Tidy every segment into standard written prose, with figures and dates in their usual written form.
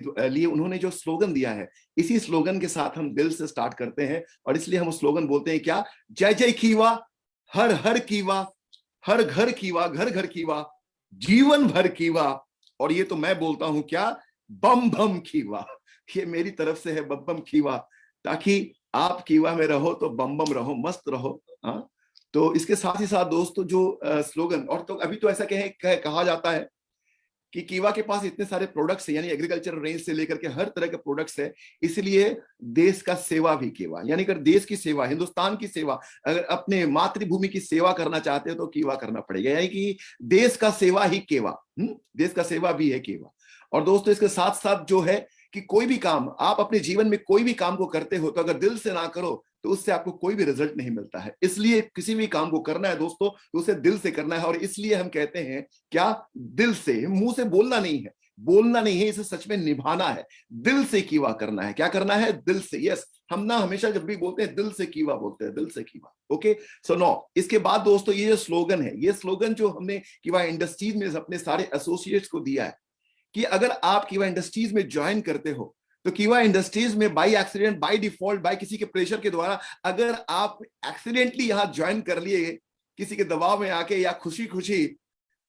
लिए उन्होंने जो स्लोगन दिया है, इसी स्लोगन के साथ हम दिल से स्टार्ट करते हैं और इसलिए हम स्लोगन बोलते हैं क्या, जय जय कीवा, हर हर कीवा, हर घर कीवा, घर घर कीवा, जीवन भर कीवा। और ये तो मैं बोलता हूं क्या, बम बम कीवा। ये मेरी तरफ से है, बम बम कीवा, ताकि आप कीवा में रहो तो बम बम रहो, मस्त रहो। हाँ, तो इसके साथ ही साथ दोस्तों जो स्लोगन, और तो अभी तो ऐसा कहा जाता है कि कीवा के पास इतने सारे प्रोडक्ट्स हैं, यानी एग्रीकल्चर रेंज से लेकर के हर तरह के प्रोडक्ट्स है, इसलिए देश का सेवा भी कीवा, यानी अगर देश की सेवा, हिंदुस्तान की सेवा, अगर अपने मातृभूमि की सेवा करना चाहते हो तो कीवा करना पड़ेगा, यानी कि देश का सेवा ही केवा, देश का सेवा भी है केवा। और दोस्तों इसके साथ साथ जो है कि कोई भी काम आप अपने जीवन में कोई भी काम को करते हो तो अगर दिल से ना करो तो उससे आपको कोई भी रिजल्ट नहीं मिलता है। इसलिए किसी भी काम को करना है दोस्तों तो उसे दिल से करना है, और इसलिए हम कहते हैं क्या, दिल से, मुंह से बोलना नहीं है, बोलना नहीं है, इसे सच में निभाना है, दिल से कीवा करना है। क्या करना है, दिल से। यस, हम ना हमेशा जब भी बोलते हैं दिल से कीवा बोलते हैं, दिल से कीवा। ओके, सो नो, इसके बाद दोस्तों ये जो स्लोगन है, ये स्लोगन जो हमने कीवा इंडस्ट्रीज में अपने सारे एसोसिएट्स को दिया है कि अगर आप कीवा इंडस्ट्रीज में ज्वाइन करते हो तो कीवा इंडस्ट्रीज में by accident, by default, by किसी के प्रेशर के द्वारा अगर आप एक्सीडेंटली यहां ज्वाइन कर लिए किसी के दबाव में आके या खुशी खुशी,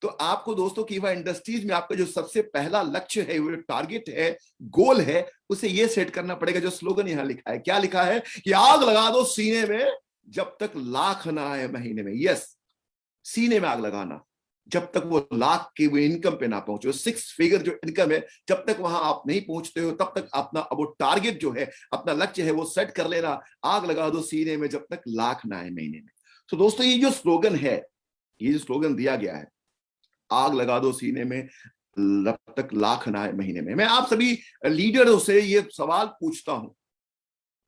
तो आपको दोस्तों कीवा इंडस्ट्रीज में आपका जो सबसे पहला लक्ष्य है, वो टारगेट है, गोल है, उसे ये सेट करना पड़ेगा जो स्लोगन यहां लिखा है। क्या लिखा है कि आग लगा दो सीने में जब तक लाख ना आए महीने में। यस, सीने में आग लगाना जब तक वो लाख की वो इनकम पे ना पहुंचे, 6 फिगर जो इनकम है, जब तक वहां आप नहीं पहुंचते हो तब तक अपना वो टारगेट जो है, अपना लक्ष्य है, वो सेट कर लेना, आग लगा दो सीने में जब तक लाख ना आए महीने में। तो दोस्तों ये जो स्लोगन है, ये जो स्लोगन दिया गया है, आग लगा दो सीने में जब तक लाख ना आए महीने में, मैं आप सभी लीडरों से ये सवाल पूछता हूं,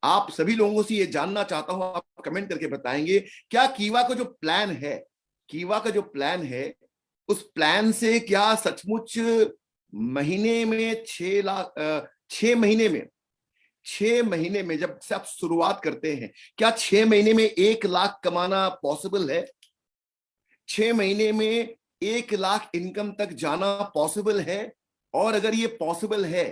आप सभी लोगों से ये जानना चाहता हूं, आप कमेंट करके बताएंगे क्या कीवा का जो प्लान है, कीवा का जो प्लान है, उस प्लान से क्या सचमुच महीने में 6 लाख, 6 महीने में, 6 महीने में जब से आप शुरुआत करते हैं, क्या 6 महीने में 1 लाख कमाना पॉसिबल है? 6 महीने में 1 लाख इनकम तक जाना पॉसिबल है? और अगर ये पॉसिबल है,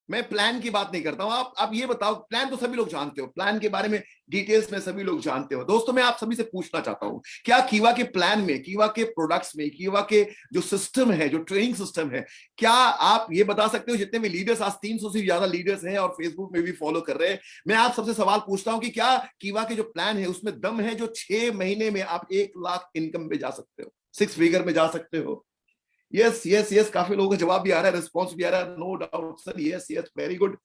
मैं प्लान की बात नहीं करता हूं, आप ये बताओ, प्लान तो सभी लोग जानते हो, प्लान के बारे में डिटेल्स में सभी लोग जानते हो। दोस्तों मैं आप सभी से पूछना चाहता हूं, क्या कीवा के प्लान में, कीवा के प्रोडक्ट्स में, कीवा के जो सिस्टम है, जो ट्रेनिंग सिस्टम है, क्या आप ये बता सकते हो, जितने भी लीडर्स, आज 300 से ज्यादा लीडर्स हैं और फेसबुक में भी फॉलो कर रहे हैं, मैं आप सबसे सवाल पूछता हूं कि क्या कीवा के जो प्लान है उसमें दम है जो 6 महीने में आप 1 लाख इनकम में जा सकते हो, 6 फिगर में जा सकते हो? यस यस यस, काफी लोगों का जवाब भी आ रहा है, रिस्पॉन्स भी आ रहा है, no doubt sir, yes yes, very good.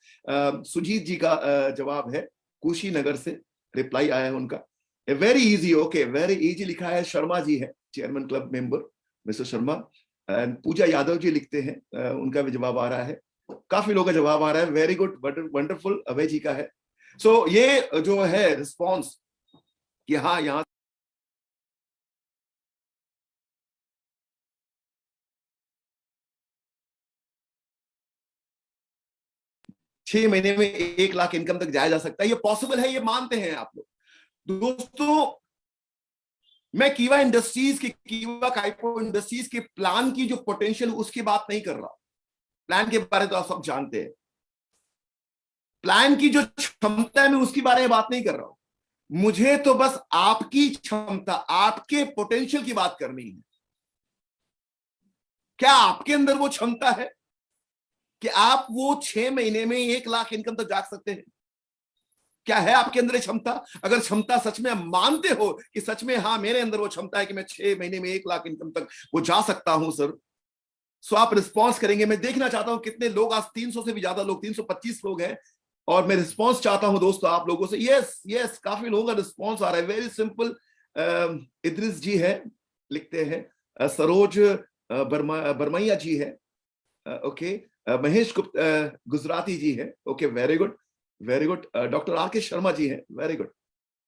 Sujeet ji का जवाब है, कुशीनगर से रिप्लाई आया है उनका, very easy, okay, very easy लिखा है। शर्मा जी है, chairman club member mister Sharma. Pooja Yadav ji लिखते हैं, उनका भी जवाब आ रहा है, काफी लोगों का जवाब आ रहा है, वेरी गुड, वंडरफुल। अभय जी का है। सो ये जो है रिस्पॉन्स कि हाँ, यहाँ 6 महीने में 1 लाख इनकम तक जाया जा सकता है, ये पॉसिबल है, ये मानते हैं आप लोग। दोस्तों मैं कीवा इंडस्ट्रीज के, कीवा काइपो इंडस्ट्रीज के प्लान की जो पोटेंशियल उसकी बात नहीं कर रहा, प्लान के बारे में तो आप सब जानते हैं, प्लान की जो क्षमता है मैं उसकी बारे में बात नहीं कर रहा हूं, मुझे तो बस आपकी क्षमता, आपके पोटेंशियल की बात करनी है। क्या आपके अंदर वो क्षमता है कि आप वो 6 महीने में 1 लाख इनकम तक जा सकते हैं? क्या है आपके अंदर क्षमता? अगर क्षमता सच में मानते हो कि सच में हाँ मेरे अंदर वो क्षमता है कि मैं 6 महीने में 1 लाख इनकम तक वो जा सकता हूं सर, सो आप रिस्पॉन्स करेंगे। मैं देखना चाहता हूं कितने लोग, आज 300 से भी ज्यादा लोग, 325 लोग हैं, और मैं रिस्पॉन्स चाहता हूं दोस्तों आप लोगों से। यस यस, काफी लोगों का रिस्पॉन्स आ रहा है, वेरी सिंपल। इद्रिस जी है, लिखते हैं, सरोज बरमैया जी है, ओके, महेश गुजराती जी है, okay, very good very good. Doctor R के शर्मा जी है, वेरी गुड।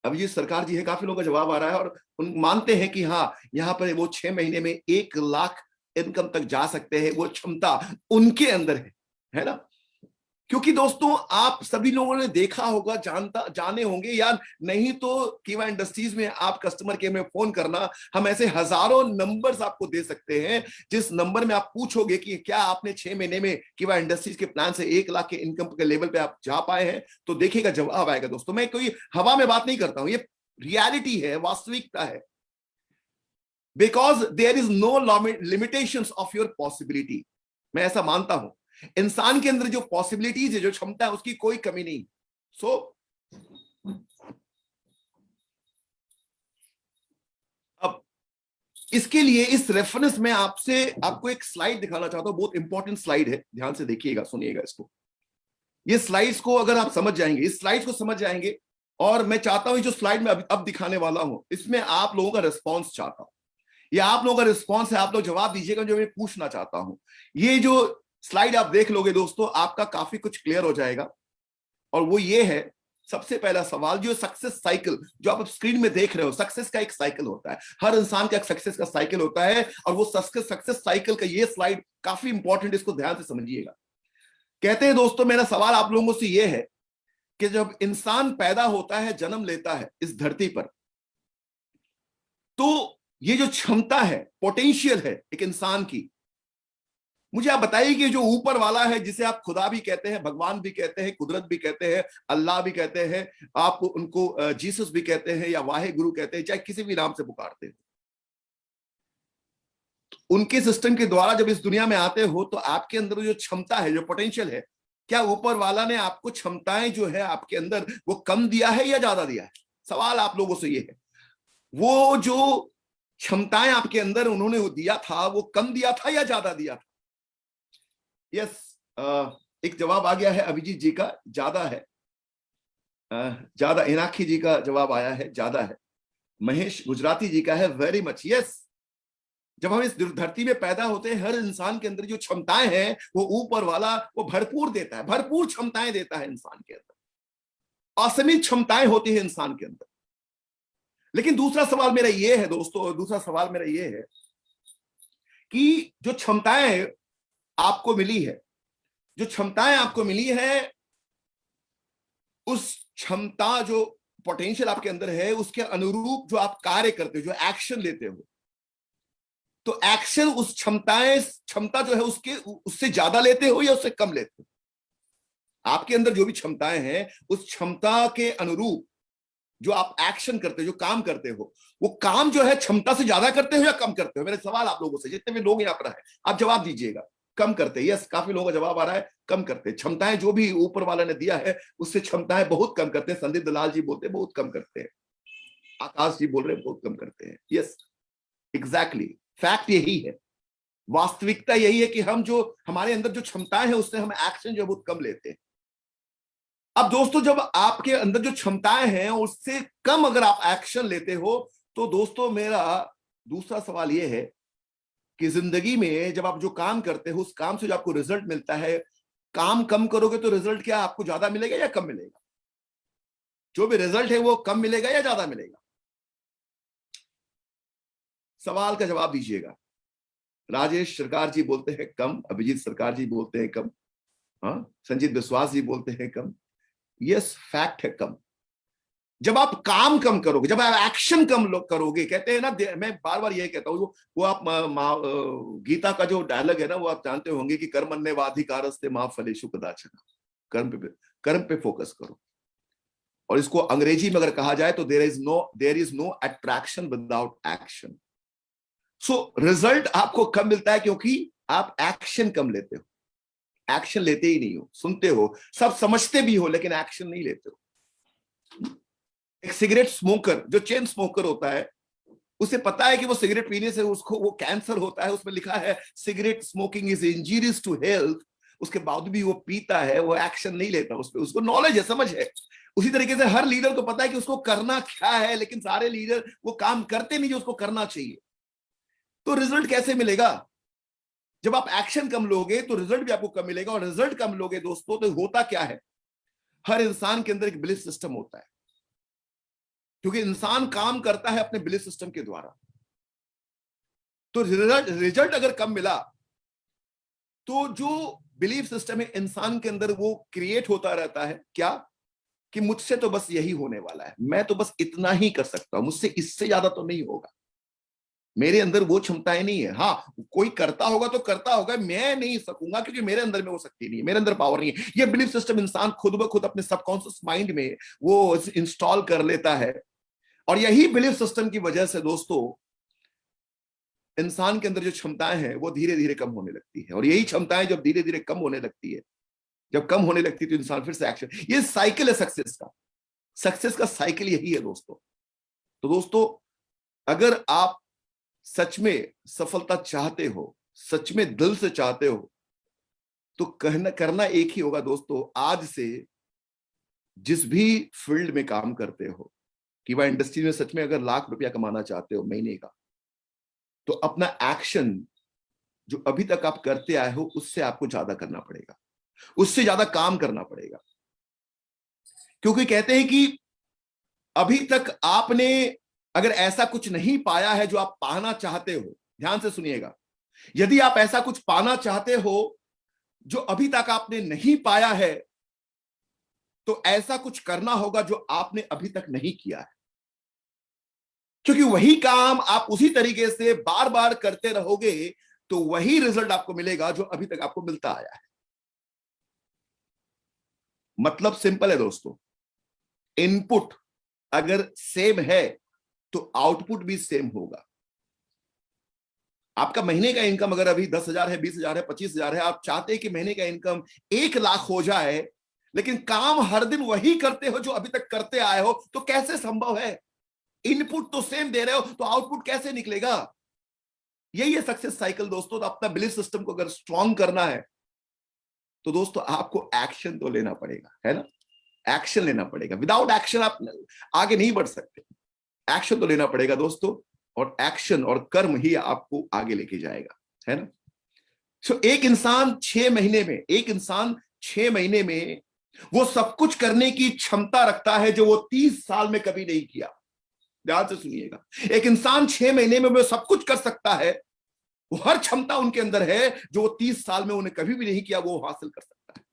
अभिजीत सरकार जी है, काफी लोगों का जवाब आ रहा है और उन मानते हैं कि हाँ यहाँ पर वो 6 महीने में 1 लाख इनकम तक जा सकते हैं, वो क्षमता उनके अंदर है ना? क्योंकि दोस्तों आप सभी लोगों ने देखा होगा, जाने होंगे या नहीं तो कीवा इंडस्ट्रीज में आप कस्टमर केयर में फोन करना, हम ऐसे हजारों नंबर्स आपको दे सकते हैं। जिस नंबर में आप पूछोगे कि क्या आपने 6 महीने में कीवा इंडस्ट्रीज के प्लान से 1 लाख के इनकम के लेवल पे आप जा पाए हैं, तो देखिएगा जवाब आएगा। दोस्तों मैं कोई हवा में बात नहीं करता हूं, ये रियलिटी है, वास्तविकता है। Because there is no limitations of your possibility. मैं ऐसा मानता हूं, इंसान के अंदर जो पॉसिबिलिटीज है, जो क्षमता है, उसकी कोई कमी नहीं। सो अब इसके लिए इस रेफरेंस में आपको एक स्लाइड दिखाना चाहता हूं, बहुत इंपॉर्टेंट स्लाइड है, ध्यान से देखिएगा, सुनिएगा इसको। ये स्लाइड्स को अगर आप समझ जाएंगे, इस स्लाइड्स को समझ जाएंगे, और मैं चाहता हूं जो स्लाइड में अब दिखाने वाला हूं, इसमें आप लोगों का रिस्पॉन्स चाहता हूं। ये आप लोगों का रिस्पॉन्स है, आप लोग जवाब दीजिएगा जो मैं पूछना चाहता हूं। ये जो स्लाइड आप देख लोगे दोस्तों, आपका काफी कुछ क्लियर हो जाएगा। और वो ये है, सबसे पहला सवाल, जो सक्सेस साइकिल जो आप स्क्रीन में देख रहे हो, सक्सेस का एक साइकिल होता है, हर इंसान का एक सक्सेस का साइकिल होता है, और वो सक्सेस साइकिल का ये स्लाइड काफी इंपॉर्टेंट, इसको ध्यान से समझिएगा। कहते हैं दोस्तों, मेरा सवाल आप लोगों से ये है कि जब इंसान पैदा होता है, जन्म लेता है इस धरती पर, तो ये जो क्षमता है, पोटेंशियल है एक इंसान की, मुझे आप बताइए कि जो ऊपर वाला है, जिसे आप खुदा भी कहते हैं, भगवान भी कहते हैं, कुदरत भी कहते हैं, अल्लाह भी कहते हैं, आप उनको जीसस भी कहते हैं या वाहे गुरु कहते हैं, चाहे किसी भी नाम से पुकारते हैं, उनके सिस्टम के द्वारा जब इस दुनिया में आते हो, तो आपके अंदर जो क्षमता है, जो पोटेंशियल है, क्या ऊपर वाला ने आपको क्षमताएं जो है आपके अंदर, वो कम दिया है या ज्यादा दिया है? सवाल आप लोगों से ये है। वो जो क्षमताएं आपके अंदर उन्होंने वो दिया था, वो कम दिया था या ज्यादा दिया था? यस, एक जवाब आ गया है अभिजीत जी का, ज्यादा है। ज्यादा, इनाक्षी जी का जवाब आया है, ज्यादा है। महेश गुजराती जी का है वेरी मच, यस। जब हम इस धरती में पैदा होते हैं, हर इंसान के अंदर जो क्षमताएं हैं, वो ऊपर वाला वो भरपूर देता है, भरपूर क्षमताएं देता है इंसान के अंदर, असीमित क्षमताएं होती है इंसान के अंदर। लेकिन दूसरा सवाल मेरा ये है दोस्तों, दूसरा सवाल मेरा ये है कि जो क्षमताएं आपको मिली है, जो क्षमताएं आपको मिली है, उस क्षमता, जो पोटेंशियल आपके अंदर है, उसके अनुरूप जो आप कार्य करते हो, जो एक्शन लेते हो, तो एक्शन उस क्षमता जो है उससे ज्यादा लेते हो या उससे कम लेते हो? आपके अंदर जो भी क्षमताएं हैं, उस क्षमता के अनुरूप जो आप एक्शन करते हो, जो काम करते हो, वो काम जो है क्षमता से ज्यादा करते हो या कम करते हो? मेरे सवाल आप लोगों से, जितने भी लोग यहाँ पर है, आप जवाब दीजिएगा। कम करते हैं, यस, काफी लोगों का जवाब आ रहा है, कम करते हैं। क्षमताएं जो भी ऊपर वाला ने दिया है, उससे क्षमताएं बहुत कम करते हैं। संदीप दलाल जी बोलते हैं बहुत कम करते हैं, आकाश जी बोल रहे हैं बहुत कम करते हैं। यस, एग्जैक्टली, फैक्ट यही है, वास्तविकता यही है कि हम जो हमारे अंदर जो क्षमताएं हैं, उससे हम एक्शन जो बहुत कम लेते हैं। अब दोस्तों, जब आपके अंदर जो क्षमताएं हैं उससे कम अगर आप एक्शन लेते हो, तो दोस्तों मेरा दूसरा सवाल यह है कि जिंदगी में जब आप जो काम करते हो, उस काम से जो आपको रिजल्ट मिलता है, काम कम करोगे तो रिजल्ट क्या आपको ज्यादा मिलेगा या कम मिलेगा? जो भी रिजल्ट है वो कम मिलेगा या ज्यादा मिलेगा? सवाल का जवाब दीजिएगा। राजेश सरकार जी बोलते हैं कम, अभिजीत सरकार जी बोलते हैं कम, हाँ, संजीत विश्वास जी बोलते हैं कम। यस, फैक्ट है कम। जब आप काम कम करोगे, जब आप एक्शन कम करोगे, कहते हैं ना, मैं बार बार यही कहता हूँ, वो आप गीता का जो डायलॉग है ना, वो आप जानते होंगे कि कर्मण्येवाधिकारस्ते मा फलेषु कदाचन, कर्म पे फोकस करो। और इसको अंग्रेजी में अगर कहा जाए तो there is no attraction without action. So result आपको कम मिलता है क्योंकि आप एक्शन कम लेते हो, एक्शन लेते ही नहीं हो, सुनते हो, सब समझते भी हो, लेकिन एक्शन नहीं लेते हो। एक सिगरेट स्मोकर, जो चेन स्मोकर होता है, उसे पता है कि वो सिगरेट पीने से उसको वो कैंसर होता है, उसमें लिखा है cigarette smoking is injurious to health, उसके बाद भी वो पीता है, वो एक्शन नहीं लेता उस पर, उसको नॉलेज है, समझ है। उसी तरीके से हर लीडर को पता है कि उसको करना क्या है, लेकिन सारे लीडर वो काम करते नहीं जो उसको करना चाहिए। तो रिजल्ट कैसे मिलेगा? जब आप एक्शन कम लोगे तो रिजल्ट भी आपको कम मिलेगा, और रिजल्ट कम लोगे दोस्तों तो होता क्या है, हर इंसान के अंदर एक बिलीफ सिस्टम होता है, क्योंकि इंसान काम करता है अपने बिलीफ सिस्टम के द्वारा। तो रिजल्ट अगर कम मिला, तो जो बिलीफ सिस्टम है इंसान के अंदर वो क्रिएट होता रहता है क्या, कि मुझसे तो बस यही होने वाला है, मैं तो बस इतना ही कर सकता हूं, मुझसे इससे ज्यादा तो नहीं होगा, मेरे अंदर वो क्षमताएं नहीं है। हाँ, कोई करता होगा तो करता होगा, मैं नहीं सकूंगा क्योंकि मेरे अंदर में वो शक्ति नहीं है, मेरे अंदर पावर नहीं है। ये बिलीफ सिस्टम इंसान खुद ब खुद अपने सबकॉन्शियस माइंड में वो इंस्टॉल कर लेता है। और यही बिलीफ सिस्टम की वजह से दोस्तों इंसान के अंदर जो क्षमताएं हैं वो धीरे धीरे कम होने लगती है। और यही क्षमताएं जब धीरे धीरे कम होने लगती है, जब कम होने लगती है तो इंसान फिर से एक्शन, ये साइकिल है सक्सेस का साइकिल यही है दोस्तों। तो दोस्तों अगर आप सच में सफलता चाहते हो, सच में दिल से चाहते हो, तो करना एक ही होगा दोस्तों। आज से जिस भी फील्ड में काम करते हो, कि वह इंडस्ट्री में सच में अगर ₹1,00,000 कमाना चाहते हो महीने का, तो अपना एक्शन जो अभी तक आप करते आए हो उससे आपको ज्यादा करना पड़ेगा, उससे ज्यादा काम करना पड़ेगा। क्योंकि कहते हैं कि अभी तक आपने अगर ऐसा कुछ नहीं पाया है जो आप पाना चाहते हो, ध्यान से सुनिएगा, यदि आप ऐसा कुछ पाना चाहते हो जो अभी तक आपने नहीं पाया है, तो ऐसा कुछ करना होगा जो आपने अभी तक नहीं किया है। क्योंकि वही काम आप उसी तरीके से बार बार करते रहोगे तो वही रिजल्ट आपको मिलेगा जो अभी तक आपको मिलता आया है। मतलब सिंपल है दोस्तों, इनपुट अगर सेम है तो आउटपुट भी सेम होगा। आपका महीने का इनकम अगर अभी 10,000 है, 20,000 है, 25,000 है, आप चाहते हैं कि महीने का इनकम 1,00,000 हो जाए, लेकिन काम हर दिन वही करते हो जो अभी तक करते आए हो, तो कैसे संभव है? इनपुट तो सेम दे रहे हो तो आउटपुट कैसे निकलेगा? यही है सक्सेस साइकिल दोस्तों। तो अपना बिलीफ सिस्टम को अगर स्ट्रांग करना है तो दोस्तों आपको एक्शन तो लेना पड़ेगा, है ना? एक्शन लेना पड़ेगा। विदाउट एक्शन आप आगे नहीं बढ़ सकते। एक्शन तो लेना पड़ेगा दोस्तों, और एक्शन और कर्म ही आपको आगे लेके जाएगा, है ना? एक इंसान 6 महीने में वो सब कुछ करने की क्षमता रखता है जो वो 30 साल में कभी नहीं किया। ध्यान से सुनिएगा, एक इंसान 6 महीने में वो सब कुछ कर सकता है, वो हर क्षमता उनके अंदर है जो वो 30 साल में उन्हें कभी भी नहीं किया, वो हासिल कर सकता है।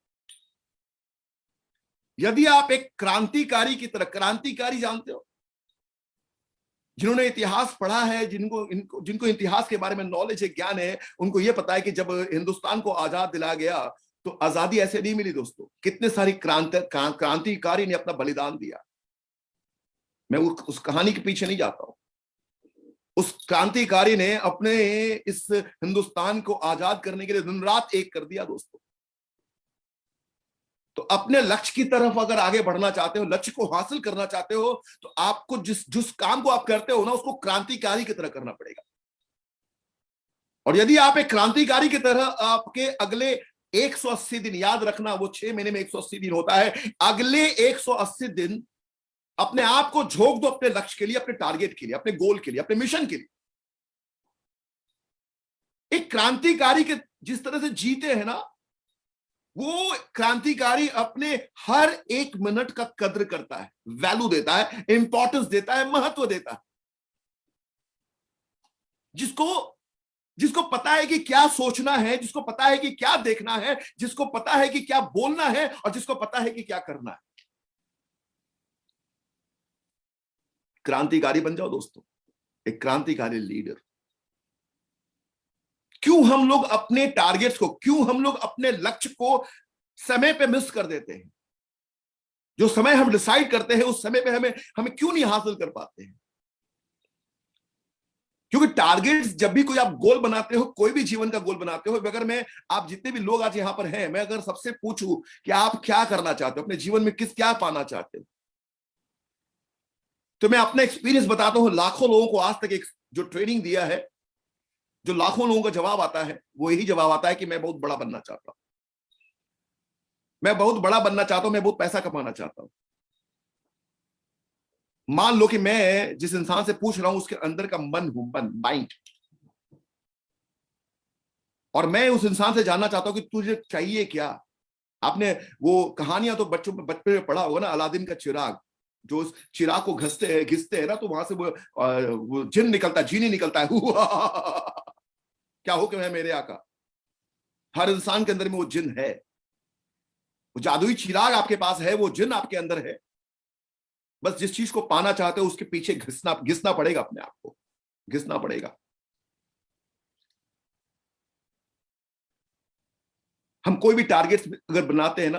यदि आप एक क्रांतिकारी की तरह, क्रांतिकारी जानते हो, जिन्होंने इतिहास पढ़ा है, जिनको इतिहास के बारे में नॉलेज है, ज्ञान है, उनको यह पता है कि जब हिंदुस्तान को आजाद दिलाया गया तो आजादी ऐसे नहीं मिली दोस्तों। कितने सारी क्रांतिकारी ने अपना बलिदान दिया। मैं उस कहानी के पीछे नहीं जाता हूं। उस क्रांतिकारी ने अपने इस हिंदुस्तान को आजाद करने के लिए दिन रात एक कर दिया दोस्तों। तो अपने लक्ष्य की तरफ अगर आगे बढ़ना चाहते हो, लक्ष्य को हासिल करना चाहते हो, तो आपको जिस काम को आप करते हो ना, उसको क्रांतिकारी की तरह करना पड़ेगा। और यदि आप एक क्रांतिकारी की तरह, आपके अगले 180 दिन, याद रखना वो 6 महीने में 180 दिन होता है, अगले 180 दिन अपने आप को झोंक दो अपने लक्ष्य के लिए, अपने टारगेट के लिए, अपने गोल के लिए, अपने मिशन के लिए। एक क्रांतिकारी के जिस तरह से जीते हैं ना, वो क्रांतिकारी अपने हर एक मिनट का कद्र करता है, वैल्यू देता है, इंपॉर्टेंस देता है, महत्व देता है। जिसको पता है कि क्या सोचना है, जिसको पता है कि क्या देखना है, जिसको पता है कि क्या बोलना है, और जिसको पता है कि क्या करना है। क्रांतिकारी बन जाओ दोस्तों, एक क्रांतिकारी लीडर। क्यों हम लोग अपने टारगेट्स को, क्यों हम लोग अपने लक्ष्य को समय पे मिस कर देते हैं? जो समय हम डिसाइड करते हैं उस समय पे हमें क्यों नहीं हासिल कर पाते हैं? क्योंकि टारगेट्स, जब भी कोई आप गोल बनाते हो, कोई भी जीवन का गोल बनाते हो, अगर आप जितने भी लोग आज यहां पर हैं, मैं अगर सबसे पूछूं कि आप क्या करना चाहते हो अपने जीवन में, क्या पाना चाहते हो, तो मैं अपना एक्सपीरियंस बताता हूं। लाखों लोगों को आज तक एक जो ट्रेनिंग दिया है, जो लाखों लोगों का जवाब आता है, वो यही जवाब आता है कि मैं बहुत बड़ा बनना चाहता हूं, मैं बहुत बड़ा बनना चाहता हूं, मैं बहुत पैसा कमाना चाहता हूं। मान लो कि मैं जिस इंसान से पूछ रहा हूं उसके अंदर का मन हूं, माइंड, और मैं उस इंसान से जानना चाहता हूं कि तुझे चाहिए क्या। आपने वो कहानियां तो बचपन में पढ़ा होगा ना, अलादीन का चिराग, जो उस चिराग को घिसते हैं ना, तो वहां से वो जिन निकलता है, जीनी निकलता है। क्या हो कि मैं मेरे आका। हर इंसान के अंदर में वो जिन है, वो जादुई चिराग आपके पास है, वो जिन आपके अंदर है। बस जिस चीज को पाना चाहते हो उसके पीछे घिसना पड़ेगा, अपने आप को घिसना पड़ेगा। हम कोई भी टारगेट अगर बनाते हैं ना,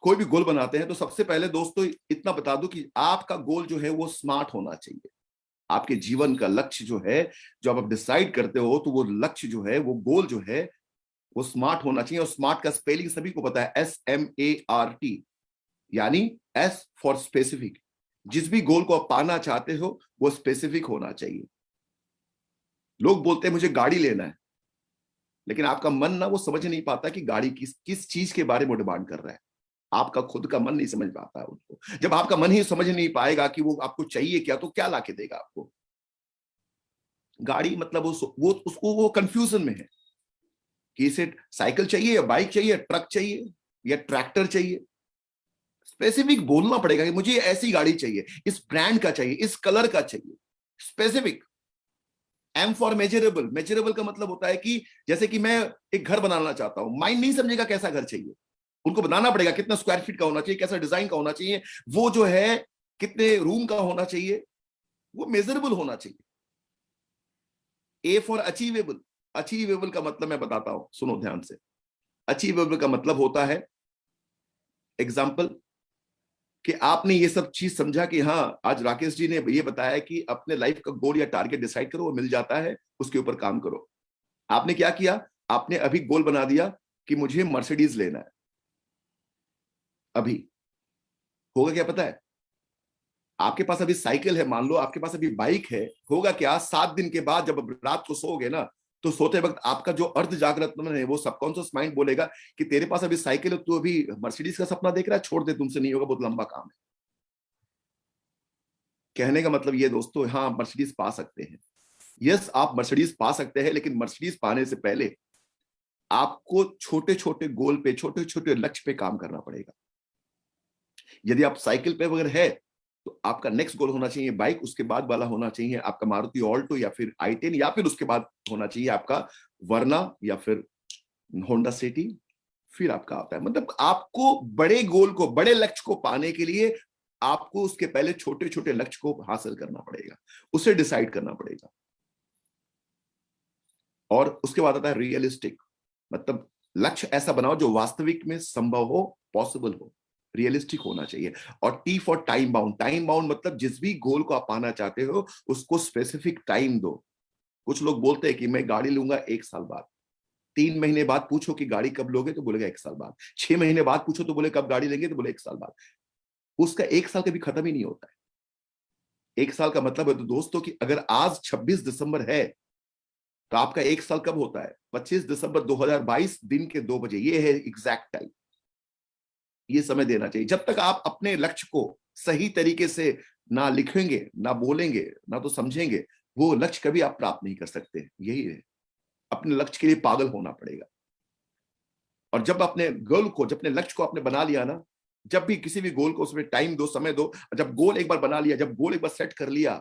कोई भी गोल बनाते हैं, तो सबसे पहले दोस्तों इतना बता दूं कि आपका गोल जो है वो स्मार्ट होना चाहिए। आपके जीवन का लक्ष्य जो है, जब आप डिसाइड करते हो, तो वो लक्ष्य जो है, वो गोल जो है, वो स्मार्ट होना चाहिए। और स्मार्ट का स्पेलिंग सभी को पता है, SMART, यानी S फॉर स्पेसिफिक। जिस भी गोल को आप पाना चाहते हो वो स्पेसिफिक होना चाहिए। लोग बोलते हैं मुझे गाड़ी लेना है, लेकिन आपका मन ना वो समझ नहीं पाता कि गाड़ी किस किस चीज के बारे में डिमांड कर रहा है। आपका खुद का मन नहीं समझ पाता है उसको। जब आपका मन ही समझ नहीं पाएगा कि वो आपको चाहिए क्या, तो क्या लाके देगा आपको गाड़ी? मतलब वो उसको वो कंफ्यूजन में है कि इसे साइकिल चाहिए या बाइक चाहिए या ट्रक चाहिए या ट्रैक्टर चाहिए। स्पेसिफिक बोलना पड़ेगा कि मुझे ऐसी गाड़ी चाहिए, इस ब्रांड का चाहिए, इस कलर का चाहिए। Specific. M for measurable. Measurable का मतलब होता है कि जैसे कि मैं एक घर बनाना चाहता हूं, माइंड नहीं समझेगा कैसा घर चाहिए, उनको बताना पड़ेगा कितना स्क्वायर फीट का होना चाहिए, कैसा डिजाइन का होना चाहिए, वो जो है कितने रूम का होना चाहिए, वो मेजरेबल होना चाहिए। A for achievable. अचीवेबल का मतलब मैं बताता हूं, सुनो ध्यान से। अचीवेबल का मतलब होता है, एग्जाम्पल, कि आपने ये सब चीज समझा कि हाँ, आज राकेश जी ने ये बताया कि अपने लाइफ का गोल या टारगेट डिसाइड करो, वो मिल जाता है, उसके ऊपर काम करो। आपने क्या किया? आपने अभी गोल बना दिया कि मुझे मर्सिडीज लेना है। अभी होगा क्या पता है? आपके पास अभी साइकिल है, मान लो आपके पास अभी बाइक है, होगा क्या? 7 दिन के बाद जब रात को सोओगे ना, तो सोते वक्त आपका जो अर्ध जागृत मन है, वो सबकॉन्शियस माइंड बोलेगा कि तेरे पास अभी साइकिल है, तू अभी मर्सिडीज का सपना देख रहा है, छोड़ दे, तुमसे नहीं होगा, बहुत लंबा काम है। कहने का मतलब ये दोस्तों, हाँ मर्सिडीज पा सकते हैं। यस, आप मर्सिडीज पा सकते हैं, लेकिन मर्सिडीज पाने से पहले आपको छोटे छोटे गोल पे, छोटे छोटे लक्ष्य पे काम करना पड़ेगा। यदि आप साइकिल पे अगर है, तो आपका नेक्स्ट गोल होना चाहिए बाइक, उसके बाद वाला होना चाहिए आपका मारुति ऑल्टो या फिर i10, या फिर उसके बाद होना चाहिए आपका वर्ना या फिर होंडा सिटी। फिर आपका आता है, मतलब आपको बड़े गोल को, बड़े लक्ष्य को पाने के लिए आपको उसके पहले छोटे छोटे लक्ष्य को हासिल करना पड़ेगा, उसे डिसाइड करना पड़ेगा। और उसके बाद आता है रियलिस्टिक। मतलब लक्ष्य ऐसा बनाओ जो वास्तविक में संभव हो, पॉसिबल हो, रियलिस्टिक होना चाहिए। और T for time bound. Time bound मतलब जिस भी गोल को आप पाना चाहते हो उसको स्पेसिफिक टाइम दो। कुछ लोग बोलते हैं कि मैं गाड़ी लूंगा 1 साल बाद। 3 महीने बाद पूछो कि गाड़ी कब लोगे, तो बोलेगा 1 साल बाद। 6 महीने बाद पूछो तो बोले कब गाड़ी लेंगे, तो बोले 1 साल बाद। उसका 1 साल कभी खत्म ही नहीं होता है। 1 साल का मतलब है तो दोस्तों कि अगर आज 26 दिसंबर है, तो आपका 1 साल कब होता है? 25 दिसंबर 2022 दिन के 2 बजे। ये है एग्जैक्ट टाइम। ये समय देना चाहिए। जब तक आप अपने लक्ष्य को सही तरीके से ना लिखेंगे, ना बोलेंगे, ना तो समझेंगे, वो लक्ष्य कभी आप प्राप्त नहीं कर सकते। यही है, अपने लक्ष्य के लिए पागल होना पड़ेगा। और जब अपने गोल को, जब अपने लक्ष्य को आपने बना लिया ना, जब भी किसी भी गोल को उसमें टाइम दो, समय दो। जब गोल एक बार बना लिया, जब गोल एक बार सेट कर लिया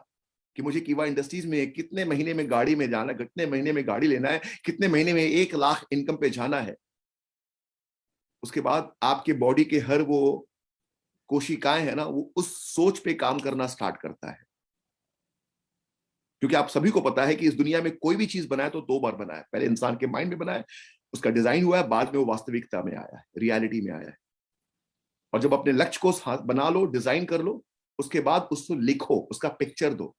कि मुझे कीवा इंडस्ट्रीज में कितने महीने में गाड़ी में जाना, कितने महीने में गाड़ी लेना है, कितने महीने में 1 लाख इनकम पे जाना है, उसके बाद आपके बॉडी के हर वो कोशिकाएं है ना, वो उस सोच पे काम करना स्टार्ट करता है। क्योंकि आप सभी को पता है कि इस दुनिया में कोई भी चीज बनाए तो 2 बार बना है। पहले इंसान के माइंड में बना है, उसका डिजाइन हुआ है, बाद में वो वास्तविकता में आया है, रियलिटी में आया है। और जब अपने लक्ष्य को बना लो, डिजाइन कर लो, उसके बाद उसको लिखो, उसका पिक्चर दो।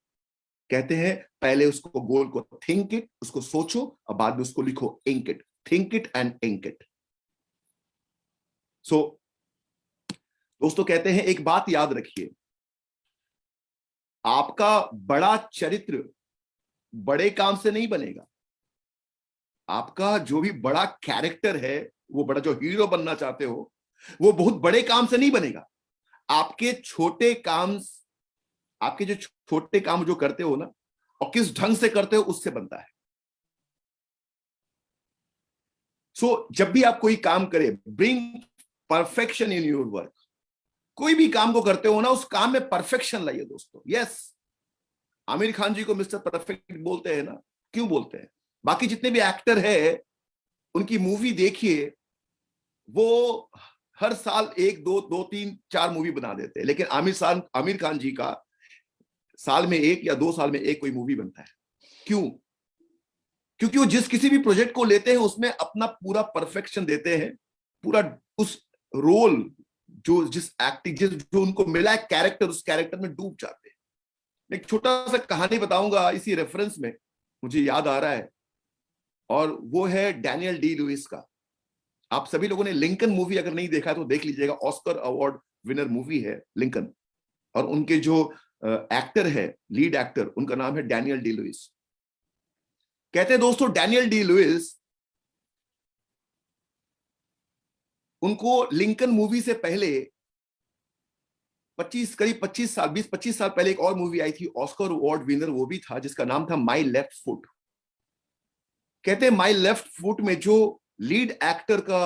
कहते हैं पहले उसको गोल को थिंक इट, उसको सोचो, और बाद में उसको लिखो, ink it. Think it and ink it. So दोस्तों, कहते हैं एक बात याद रखिए, आपका बड़ा चरित्र बड़े काम से नहीं बनेगा। आपका जो भी बड़ा कैरेक्टर है, वो बड़ा जो हीरो बनना चाहते हो, वो बहुत बड़े काम से नहीं बनेगा। आपके छोटे काम, आपके जो छोटे काम जो करते हो ना, और किस ढंग से करते हो, उससे बनता है। सो जब भी आप कोई काम करें, bring perfection in your work. कोई भी काम को करते हो ना, उस काम में परफेक्शन लाइए दोस्तों। यस, आमिर खान जी को मिस्टर परफेक्ट बोलते हैं ना, क्यों बोलते हैं? बाकी जितने भी एक्टर है, उनकी मूवी देखिए, वो हर साल एक दो दो तीन चार मूवी बना देते हैं, लेकिन आमिर खान जी का साल में एक या 2 साल में एक कोई मूवी बनता है। क्यों? क्योंकि वो जिस किसी भी प्रोजेक्ट को लेते हैं उसमें अपना पूरा परफेक्शन देते हैं, पूरा उस रोल जो जिस एक्टिंग जिस जो उनको मिला है कैरेक्टर, उस कैरेक्टर में डूब जाते हैं। एक छोटा सा कहानी बताऊंगा इसी रेफरेंस में, मुझे याद आ रहा है, और वो है डैनियल डी लुइस का। आप सभी लोगों ने लिंकन मूवी अगर नहीं देखा तो देख लीजिएगा, ऑस्कर अवार्ड विनर मूवी है लिंकन। और उनके जो एक्टर है, लीड एक्टर, उनका नाम है डैनियल डी लुइस। कहते हैं दोस्तों, डैनियल डी लुइस, उनको लिंकन मूवी से पहले 20-25 साल पहले एक और मूवी आई थी, ऑस्कर अवार्ड विनर वो भी था, जिसका नाम था माई लेफ्ट फुट। कहते हैं माई लेफ्ट फुट में जो लीड एक्टर का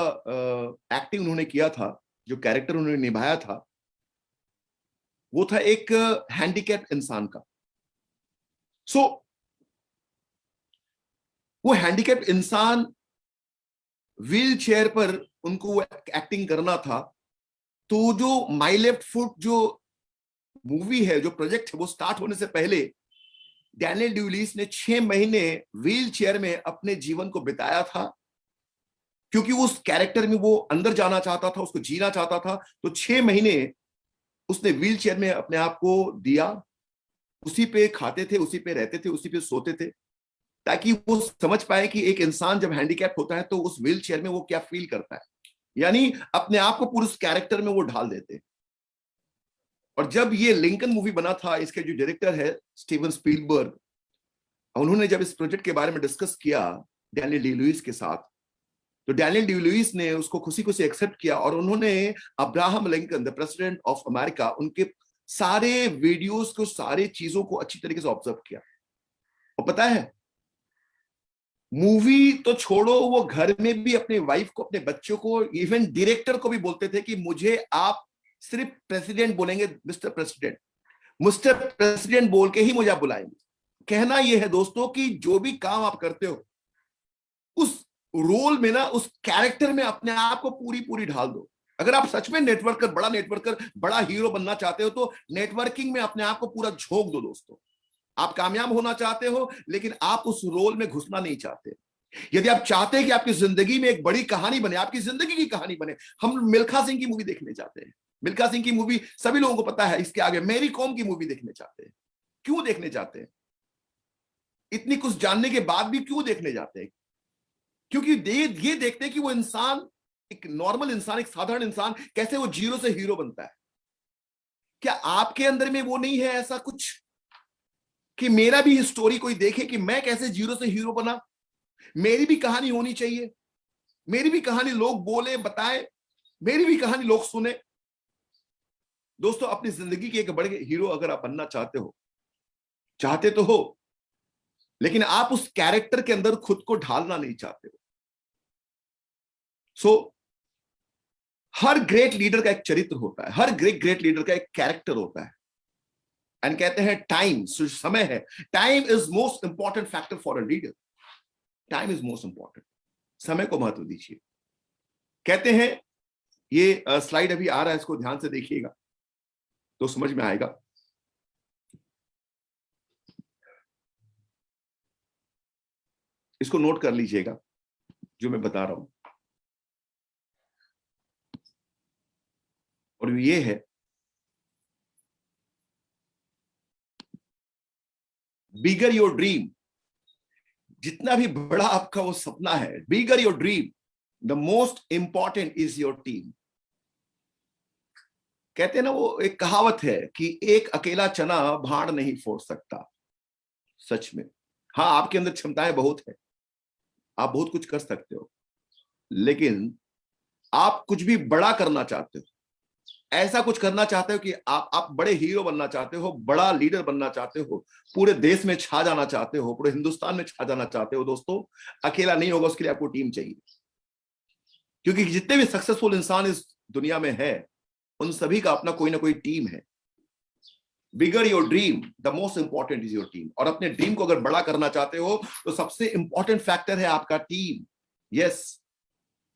एक्टिंग उन्होंने किया था, जो कैरेक्टर उन्होंने निभाया था, वो था एक हैंडीकैप इंसान का। वो हैंडीकैप इंसान, व्हील चेयर पर उनको वो एक्टिंग करना था। तो जो माई लेफ्ट फुट जो मूवी है, जो प्रोजेक्ट है, वो स्टार्ट होने से पहले डैनियल डी लुइस ने 6 महीने व्हील चेयर में अपने जीवन को बिताया था, क्योंकि उस कैरेक्टर में वो अंदर जाना चाहता था, उसको जीना चाहता था। तो 6 महीने उसने व्हील चेयर में अपने आप को दिया, उसी पे खाते थे, उसी पे रहते थे, उसी पे सोते थे, ताकि वो समझ पाए कि एक इंसान जब हैंडीकैप होता है तो उस व्हील चेयर में वो क्या फील करता है। यानी अपने आप को पूरे उस कैरेक्टर में वो ढाल देते। और जब ये लिंकन मूवी बना था, इसके जो डायरेक्टर है स्टीवन स्पीलबर्ग, उन्होंने जब इस प्रोजेक्ट के बारे में डिस्कस किया डैनियल डी लुइस के साथ, तो डैनियल डी लुइस ने उसको खुशी खुशी एक्सेप्ट किया, और उन्होंने Abraham Lincoln, the president of America, उनके सारे वीडियोस को, सारे चीजों को अच्छी तरीके से ऑब्जर्व किया। और पता है, मूवी तो छोड़ो, वो घर में भी अपने वाइफ को, अपने बच्चों को, इवन डायरेक्टर को भी बोलते थे कि मुझे आप सिर्फ प्रेसिडेंट बोलेंगे, मिस्टर प्रेसिडेंट, मिस्टर प्रेसिडेंट बोल के ही मुझे आप बुलाएंगे। कहना यह है दोस्तों कि जो भी काम आप करते हो, उस रोल में ना, उस कैरेक्टर में अपने आप को पूरी पूरी ढाल दो। अगर आप सच में नेटवर्कर, बड़ा नेटवर्कर, बड़ा हीरो बनना चाहते हो, तो नेटवर्किंग में अपने आप को पूरा झोंक दो दोस्तों। आप कामयाब होना चाहते हो, लेकिन आप उस रोल में घुसना नहीं चाहते। यदि आप चाहते हैं कि आपकी जिंदगी में एक बड़ी कहानी बने, आपकी जिंदगी की कहानी बने, हम मिल्खा सिंह की मूवी देखने जाते हैं। मिल्खा सिंह की मूवी सभी लोगों को पता है। इसके आगे मैरी कॉम की मूवी देखने जाते हैं। क्यों देखने जाते हैं? इतनी कुछ जानने के बाद भी क्यों देखने जाते हैं? क्योंकि ये देखते हैं कि वो इंसान, एक नॉर्मल इंसान, एक साधारण इंसान, कैसे वो जीरो से हीरो बनता है। क्या आपके अंदर में वो नहीं है ऐसा कुछ कि मेरा भी स्टोरी कोई देखे कि मैं कैसे जीरो से हीरो बना? मेरी भी कहानी होनी चाहिए, मेरी भी कहानी लोग बोले, बताए, मेरी भी कहानी लोग सुने। दोस्तों, अपनी जिंदगी के एक बड़े हीरो अगर आप बनना चाहते तो हो, लेकिन आप उस कैरेक्टर के अंदर खुद को ढालना नहीं चाहते हो। हर ग्रेट लीडर का एक चरित्र होता है, हर ग्रेट लीडर का एक कैरेक्टर होता है। एंड कहते हैं टाइम, समय है, time is most important factor for a leader. Time is most important. समय को महत्व दीजिए। कहते हैं, ये स्लाइड अभी आ रहा है, इसको ध्यान से देखिएगा तो समझ में आएगा। इसको नोट कर लीजिएगा जो मैं बता रहा हूं। और ये है, बिगर योर ड्रीम, जितना भी बड़ा आपका वो सपना है, bigger your dream, the most important is your team. कहते हैं ना, वो एक कहावत है कि एक अकेला चना भाड़ नहीं फोड़ सकता। सच में, हाँ, आपके अंदर क्षमताएं बहुत है, आप बहुत कुछ कर सकते हो, लेकिन आप कुछ भी बड़ा करना चाहते हो, ऐसा कुछ करना चाहते हो कि आप बड़े हीरो बनना चाहते हो, बड़ा लीडर बनना चाहते हो, पूरे देश में छा जाना चाहते हो, पूरे हिंदुस्तान में छा जाना चाहते हो, दोस्तों, अकेला नहीं होगा, उसके लिए आपको टीम चाहिए। क्योंकि जितने भी सक्सेसफुल इंसान इस दुनिया में है, उन सभी का अपना कोई ना कोई टीम है। Bigger your dream, the most important is your team. और अपने ड्रीम को अगर बड़ा करना चाहते हो तो सबसे इंपॉर्टेंट फैक्टर है आपका टीम। यस,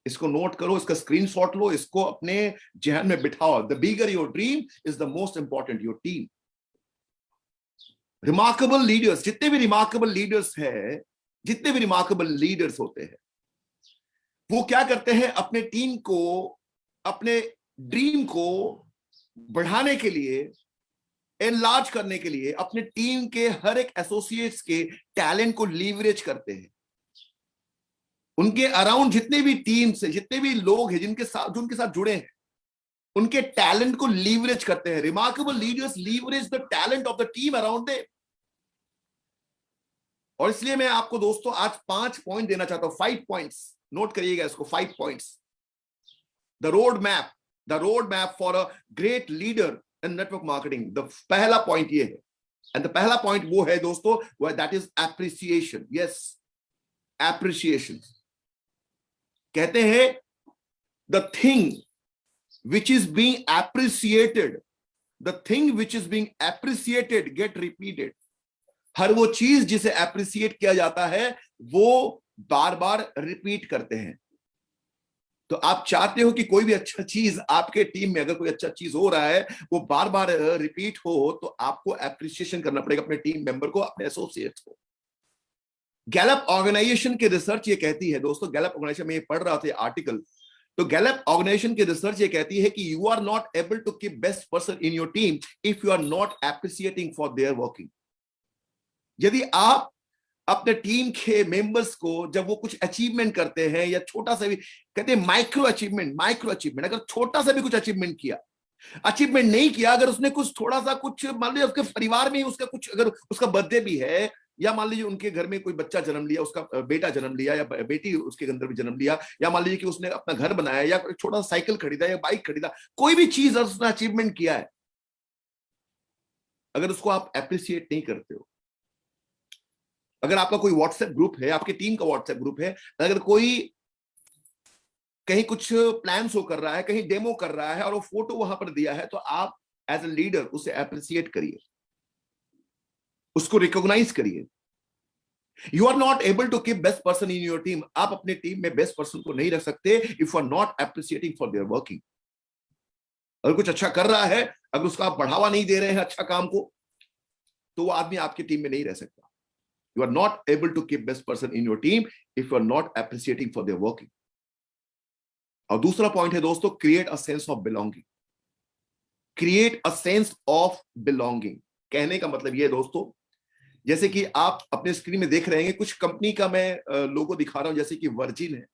इसको नोट करो, इसका स्क्रीनशॉट लो, इसको अपने जहन में बिठाओ। The bigger your dream is the most important your team. Remarkable leaders, जितने भी रिमार्केबल लीडर्स हैं, जितने भी रिमार्केबल लीडर्स होते हैं, वो क्या करते हैं? अपने टीम को, अपने ड्रीम को बढ़ाने के लिए, एनलार्ज करने के लिए, अपने टीम के हर एक एसोसिएट्स के टैलेंट को लीवरेज करते हैं। उनके अराउंड जितने भी टीम से, जितने भी लोग हैं जिनके साथ, जो उनके साथ जुड़े हैं, उनके टैलेंट को लीवरेज करते हैं। Remarkable leaders leverage the talent of the team around them. और इसलिए मैं आपको दोस्तों आज 5 पॉइंट देना चाहता हूं, 5 पॉइंट्स, नोट करिएगा इसको, 5 points. The road map for a great leader in network marketing. The पहला पॉइंट ये है, एंड द पहला पॉइंट वो है दोस्तों, that is appreciation. Yes, appreciation. कहते हैं the thing which is being appreciated, the thing which is being appreciated get repeated। हर वो चीज जिसे अप्रिसिएट किया जाता है वो बार बार रिपीट करते हैं। तो आप चाहते हो कि कोई भी अच्छा चीज आपके टीम में, अगर कोई अच्छा चीज हो रहा है, वो बार बार रिपीट हो, तो आपको अप्रिसिएशन करना पड़ेगा अपने टीम मेंबर को, अपने एसोसिएट्स को। गैलप ऑर्गेनाइजेशन की रिसर्च ये कहती है दोस्तों, गैलप ऑर्गेनाइजेशन में ये पढ़ रहा था आर्टिकल, तो गैलप ऑर्गेनाइजेशन की रिसर्च ये कहती है कि you are not able to keep best person in your team if you are not appreciating for their working. यदि आप अपने टीम के मेंबर्स को जब वो कुछ अचीवमेंट करते हैं, या छोटा सा भी, कहते हैं माइक्रो अचीवमेंट, अगर छोटा सा भी कुछ अचीवमेंट नहीं किया, अगर उसने कुछ थोड़ा सा कुछ, मान लीजिए उसके परिवार में उसका कुछ, अगर उसका बर्थडे भी है, या मान लीजिए उनके घर में कोई बच्चा जन्म लिया, उसका बेटा जन्म लिया, या बेटी उसके अंदर भी जन्म लिया, या मान लीजिए कि उसने अपना घर बनाया, या छोटा सा साइकिल खरीदा, या बाइक खरीदा, कोई भी चीज उसने अचीवमेंट किया है, अगर उसको आप अप्रिसिएट नहीं करते हो, अगर आपका कोई व्हाट्सएप ग्रुप है, आपके टीम का व्हाट्सएप ग्रुप है, अगर कोई कहीं कुछ प्लान शो कर रहा है, कहीं डेमो कर रहा है, और वो फोटो वहां पर दिया है, तो आप एज ए लीडर उसे अप्रिसिएट करिए, उसको रिकॉग्नाइज करिए। You are not able to keep best person in your team. आप अपने टीम में बेस्ट पर्सन को नहीं रख सकते if you are not appreciating for their working. अगर कुछ अच्छा कर रहा है, अगर उसका आप बढ़ावा नहीं दे रहे हैं अच्छा काम को, तो वो आदमी आपकी टीम में नहीं रह सकता। You are not able to keep best person in your team if you are not appreciating for their working. और दूसरा पॉइंट है दोस्तों, create a sense of belonging. Create a sense of belonging कहने का मतलब ये दोस्तों, जैसे कि आप अपने स्क्रीन में देख रहे हैं, कुछ कंपनी का मैं लोगो दिखा रहा हूं, जैसे कि वर्जिन है,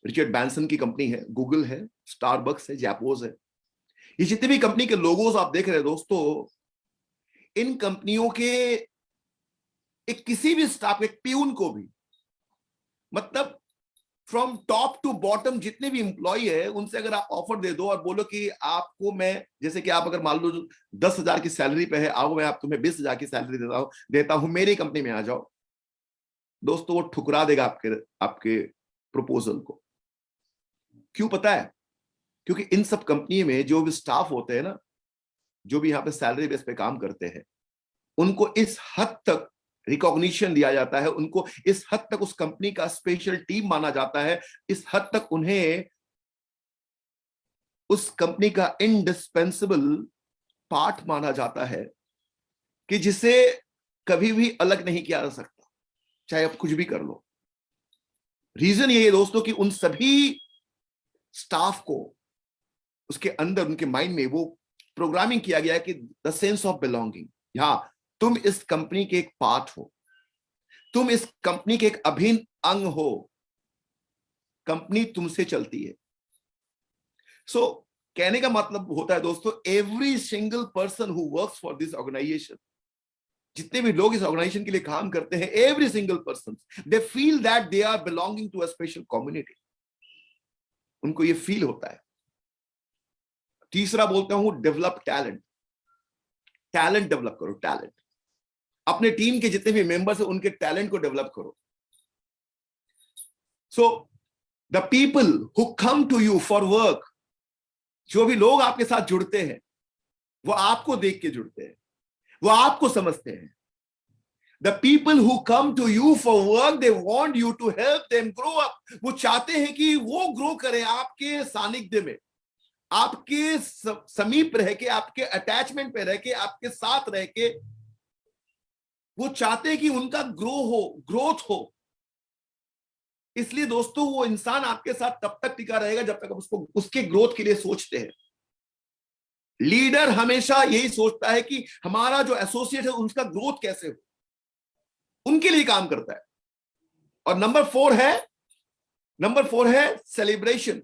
रिचर्ड बैंसन की कंपनी है, गूगल है, स्टारबक्स है, जैपोज है। ये जितने भी कंपनी के लोगोस आप देख रहे हैं दोस्तों, इन कंपनियों के एक किसी भी स्टाफ, एक प्यून को भी, मतलब फ्रॉम टॉप टू बॉटम जितने भी इंप्लॉई है, उनसे अगर आप ऑफर दे दो और बोलो कि आपको मैं, जैसे कि आप अगर मान लो 10,000 की सैलरी पे है, आओ मैं आप तुम्हें 20,000 की सैलरी देता हूं, मेरी कंपनी में आ जाओ, दोस्तों वो ठुकरा देगा आपके प्रपोजल को। क्यों पता है? क्योंकि इन सब कंपनी में जो भी स्टाफ होते हैं ना, जो भी यहाँ पे सैलरी बेस पे काम करते हैं, उनको इस हद तक रिकॉग्निशन दिया जाता है, उनको इस हद तक उस कंपनी का स्पेशल टीम माना जाता है, इस हद तक उन्हें उस कंपनी का इंडिस्पेंसेबल पार्ट माना जाता है कि जिसे कभी भी अलग नहीं किया जा सकता, चाहे आप कुछ भी कर लो। रीजन ये है दोस्तों कि उन सभी स्टाफ को उसके अंदर, उनके माइंड में वो प्रोग्रामिंग किया गया है कि द सेंस ऑफ बिलोंगिंग, यहां तुम इस कंपनी के एक पार्ट हो, तुम इस कंपनी के एक अभिन्न अंग हो, कंपनी तुमसे चलती है। सो कहने का मतलब होता है दोस्तों, every single person who works for this organisation, जितने भी लोग इस ऑर्गेनाइजेशन के लिए काम करते हैं, every single person, they feel that they are belonging to a special community. उनको ये फील होता है। तीसरा बोलता हूं, डेवलप टैलेंट। टैलेंट डेवलप करो, टैलेंट। अपने टीम के जितने भी मेंबर्स हैं, उनके टैलेंट को डेवलप करो। So the people who come to you for work, जो भी लोग आपके साथ जुड़ते हैं, वो आपको देख के जुड़ते हैं, वो आपको समझते हैं। The people who come to you for work, they want you to help them grow up. वो चाहते हैं कि वो ग्रो करें आपके सानिध्य में, आपके समीप रह के, आपके अटैचमेंट पे रह के, आपके साथ रह के। वो चाहते हैं कि उनका ग्रोथ हो। इसलिए दोस्तों वो इंसान आपके साथ तब तक टिका रहेगा जब तक आप उसको उसके ग्रोथ के लिए सोचते हैं। लीडर हमेशा यही सोचता है कि हमारा जो एसोसिएट है उसका ग्रोथ कैसे हो, उनके लिए काम करता है। और नंबर 4 है सेलिब्रेशन।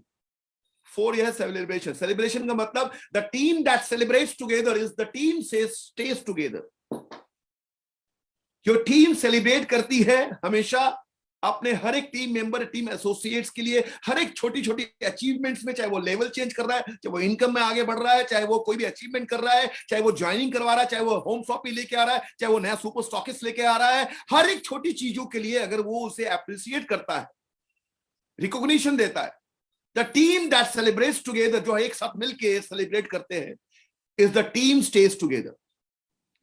4 यह है सेलिब्रेशन। सेलिब्रेशन का मतलब the team that celebrates together is the team stage together. जो टीम सेलिब्रेट करती है हमेशा अपने हर एक टीम मेंबर, टीम एसोसिएट्स के लिए हर एक छोटी छोटी अचीवमेंट्स में, चाहे वो लेवल चेंज कर रहा है, चाहे वो इनकम में आगे बढ़ रहा है, चाहे वो कोई भी अचीवमेंट कर रहा है, चाहे वो ज्वाइनिंग करवा रहा है, चाहे वो होम शॉपिंग लेके आ रहा है, चाहे वो नया सुपर स्टॉकिस्ट लेके आ रहा है, हर एक छोटी चीजों के लिए अगर वो उसे अप्रिशिएट करता है, रिकॉग्निशन देता है, the team that celebrates together, जो एक साथ मिलकर सेलिब्रेट करते हैं, is the team stage together.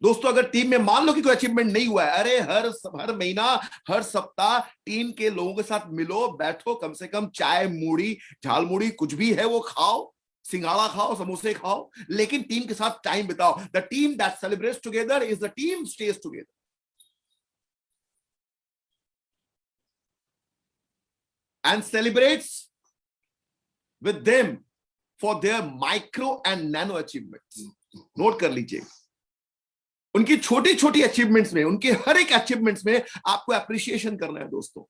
दोस्तों अगर टीम में मान लो कि कोई अचीवमेंट नहीं हुआ है, अरे हर महीना, हर सप्ताह टीम के लोगों के साथ मिलो, बैठो, कम से कम चाय, मूढ़ी, झाल मूढ़ी कुछ भी है वो खाओ, सिंगाड़ा खाओ, समोसे खाओ, लेकिन टीम के साथ टाइम बिताओ। The team that celebrates together is the team stage together. And celebrates with them for their micro and nano achievements. Note कर लीजिए, उनकी छोटी छोटी अचीवमेंट्स में, उनके हर एक अचीवमेंट्स में आपको अप्रिशिएशन करना है। दोस्तों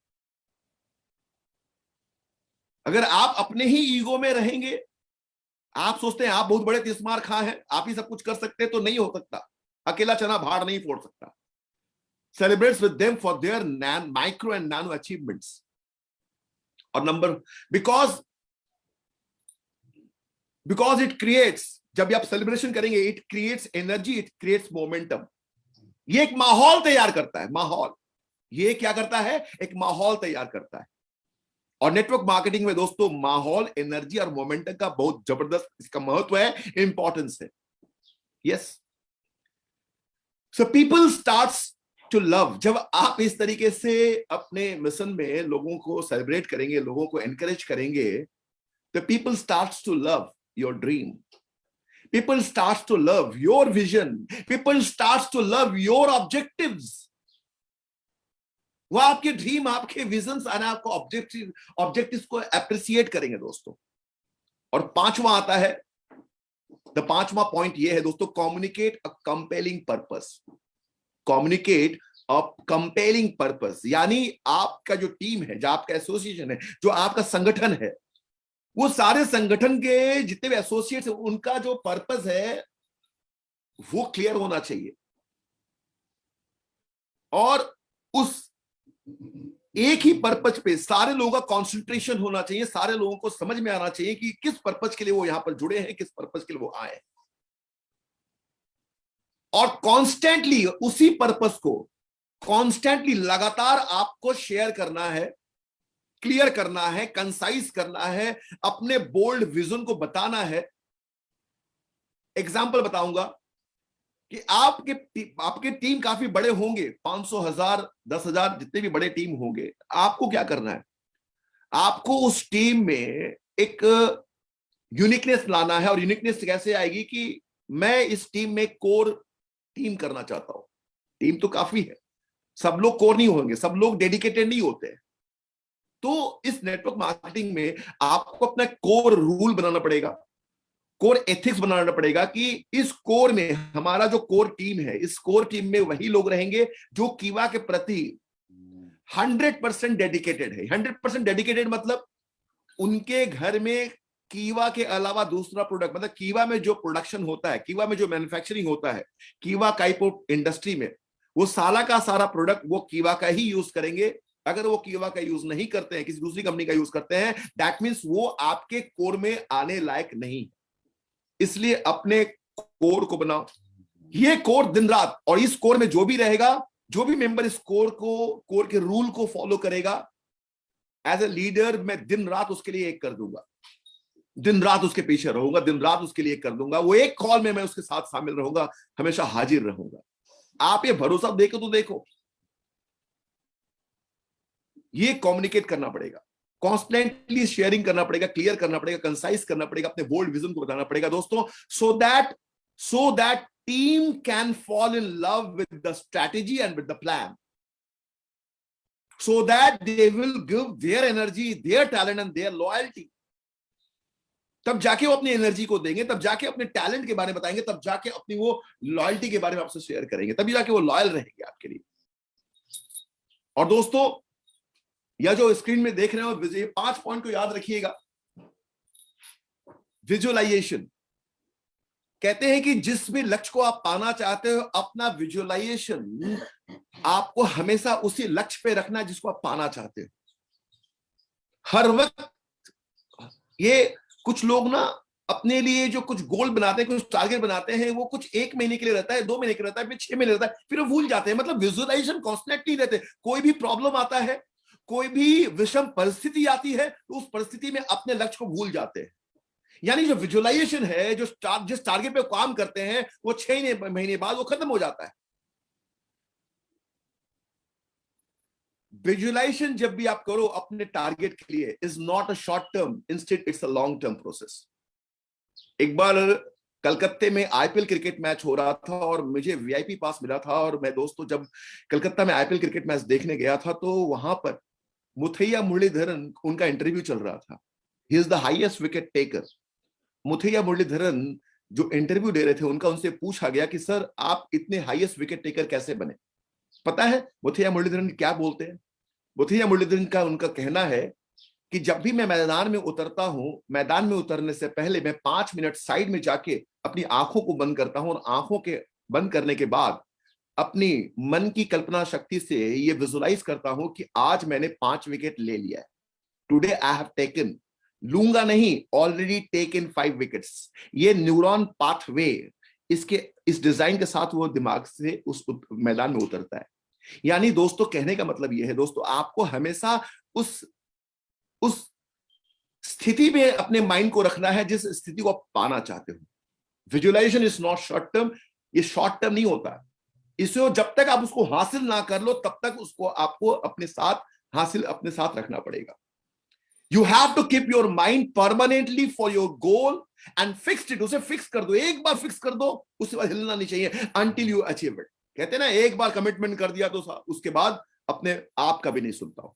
अगर आप अपने ही ईगो में रहेंगे, आप सोचते हैं आप बहुत बड़े तिस्मार खां हैं, आप ही सब कुछ कर सकते हैं, तो नहीं हो सकता। अकेला चना भाड़ नहीं फोड़ सकता। Celebrates with them for their micro and nano achievements. और नंबर, बिकॉज इट क्रिएट्स, जब भी आप सेलिब्रेशन करेंगे, it creates energy, it creates momentum. ये एक माहौल तैयार करता है। माहौल, ये क्या करता है? एक माहौल तैयार करता है। और नेटवर्क मार्केटिंग में दोस्तों माहौल, एनर्जी और मोमेंटम का बहुत जबरदस्त इसका महत्व है, इंपॉर्टेंस है। Yes, so people starts to love. जब आप इस तरीके से अपने मिशन में लोगों को सेलिब्रेट करेंगे, लोगों को एनकरेज करेंगे, तो people starts to love your dream. People starts to love your vision. People starts to love your objectives. वो आपके ड्रीम, आपके विजन्स और आपको ऑब्जेक्टिव्स को अप्रिशिएट करेंगे दोस्तों। और पांचवा आता है, पांचवा पॉइंट ये है दोस्तों, कम्युनिकेट अ कंपेलिंग पर्पस। कम्युनिकेट अ कंपेलिंग पर्पस, यानी आपका जो टीम है, जो आपका एसोसिएशन है, जो आपका संगठन है, वो सारे संगठन के जितने भी एसोसिएट्स हैं, उनका जो पर्पस है वो क्लियर होना चाहिए। और उस एक ही पर्पस पे सारे लोगों का कंसंट्रेशन होना चाहिए। सारे लोगों को समझ में आना चाहिए कि किस पर्पस के लिए वो यहां पर जुड़े हैं, किस पर्पस के लिए वो आए। और कॉन्स्टेंटली उसी पर्पस को कॉन्स्टेंटली लगातार आपको शेयर करना है, क्लियर करना है, कंसाइज करना है, अपने बोल्ड विजन को बताना है। एग्जांपल बताऊंगा कि आपके टीम काफी बड़े होंगे, 500, 1000, 10,000, जितने भी बड़े टीम होंगे। आपको क्या करना है? आपको उस टीम में एक यूनिकनेस लाना है। और यूनिकनेस कैसे आएगी कि मैं इस टीम में कोर टीम करना चाहता हूं। टीम तो काफी है, सब लोग कोर नहीं होंगे, सब लोग डेडिकेटेड नहीं होते हैं। तो इस नेटवर्क मार्केटिंग में आपको अपना कोर रूल बनाना पड़ेगा, कोर एथिक्स बनाना पड़ेगा कि इस कोर में हमारा जो कोर टीम है, इस कोर टीम में वही लोग रहेंगे जो कीवा के प्रति 100% डेडिकेटेड है। 100% डेडिकेटेड मतलब उनके घर में कीवा के अलावा दूसरा प्रोडक्ट, मतलब कीवा में जो प्रोडक्शन होता है, कीवा में जो मैन्युफैक्चरिंग होता है, कीवा काइपो इंडस्ट्री में, वो सारा का सारा प्रोडक्ट वो कीवा का ही यूज करेंगे। अगर वो कीवा का यूज नहीं करते हैं, किसी दूसरी कंपनी का यूज करते हैं, दैट मींस वो आपके कोर में आने लायक नहीं। इसलिए अपने कोर को बनाओ, ये कोर दिन रात, और इस कोर में जो भी रहेगा, जो भी मेंबर इस कोर के रूल को फॉलो करेगा, एज ए लीडर मैं दिन रात उसके लिए एक कर दूंगा, दिन रात उसके पीछे रहूंगा, दिन रात उसके लिए एक कर दूंगा। वो एक कॉल में मैं उसके साथ शामिल रहूंगा, हमेशा हाजिर रहूंगा। आप ये भरोसा देखो तो देखो, ये कम्युनिकेट करना पड़ेगा, कॉन्स्टेंटली शेयरिंग करना पड़ेगा, क्लियर करना पड़ेगा, कंसाइज करना पड़ेगा, अपने बोल्ड विजन को बताना पड़ेगा दोस्तों, so that team can fall in love with the strategy and with the plan, so that they will give their energy, their talent and their loyalty. तब जाके वो अपनी एनर्जी को देंगे, तब जाके अपने टैलेंट के बारे में बताएंगे, तब जाके अपनी वो लॉयल्टी के बारे में आपसे शेयर करेंगे, तभी जाके वो लॉयल रहेंगे आपके लिए। और दोस्तों, या जो स्क्रीन में देख रहे हो, ये 5 पॉइंट को याद रखिएगा। विजुअलाइजेशन, कहते हैं कि जिस भी लक्ष्य को आप पाना चाहते हो, अपना विजुअलाइजेशन आपको हमेशा उसी लक्ष्य पे रखना है जिसको आप पाना चाहते हो। हर वक्त ये कुछ लोग ना अपने लिए जो कुछ गोल बनाते हैं, कुछ टारगेट बनाते हैं, वो कुछ 1 महीने के लिए रहता है, 2 महीने के लिए रहता है, फिर 6 महीने रहता है, फिर वो भूल जाते हैं। मतलब विजुअलाइजेशन कॉन्स्टेंट नहीं रहते। कोई भी प्रॉब्लम आता है, कोई भी विषम परिस्थिति आती है, तो उस परिस्थिति में अपने लक्ष्य को भूल जाते हैं। यानी जो विजुअलाइजेशन है, जो जिस टारगेट पे काम करते हैं, वो 6 महीने बाद वो खत्म हो जाता है। विजुअलाइजेशन जब भी आप करो अपने टारगेट के लिए, is not a short term, instead it's a long term process. एक बार कलकत्ते में आईपीएल क्रिकेट मैच हो रहा था और मुझे वीआईपी पास मिला था, और मैं दोस्तों जब कलकत्ता में आईपीएल क्रिकेट मैच देखने गया था, तो वहां पर मुथैया मुरलीधरन, उनका इंटरव्यू चल रहा था। He is the highest wicket taker. Muttiah Muralitharan जो इंटरव्यू दे रहे थे, उनका उनसे पूछा गया कि सर आप इतने हाईएस्ट विकेट टेकर कैसे बने? पता है मुथैया मुरलीधरन क्या बोलते हैं? मुथैया मुरलीधरन का उनका कहना है कि जब भी मैं मैदान में उतरता हूं, मैदान में उतरने से पहले मैं 5 मिनट साइड में जाके अपनी आंखों को बंद करता हूं, और आंखों के बंद करने के बाद अपनी मन की कल्पना शक्ति से ये विजुलाइज करता हूं कि आज मैंने 5 विकेट ले लिया है। टुडे आई हैव टेकन, लूंगा नहीं, ऑलरेडी टेकन 5 विकेट्स। ये न्यूरॉन पाथवे, इसके इस डिजाइन के साथ वो दिमाग से उस मैदान में उतरता है। यानी दोस्तों, कहने का मतलब यह है दोस्तों, आपको हमेशा उस स्थिति में अपने माइंड को रखना है जिस स्थिति को आप पाना चाहते हो। Visualisation is not short term, ये शॉर्ट टर्म नहीं होता। इसे जब तक आप उसको हासिल ना कर लो, तब तक उसको आपको अपने साथ रखना पड़ेगा। You have to keep your mind permanently for your goal and fixed it. उसे फिक्स कर दो, एक बार फिक्स कर दो, उसके बाद हिलना नहीं चाहिए अंटिल यू अचीव इट। कहते हैं ना, एक बार कमिटमेंट कर दिया तो उसके बाद अपने आप का भी नहीं सुनता हूं।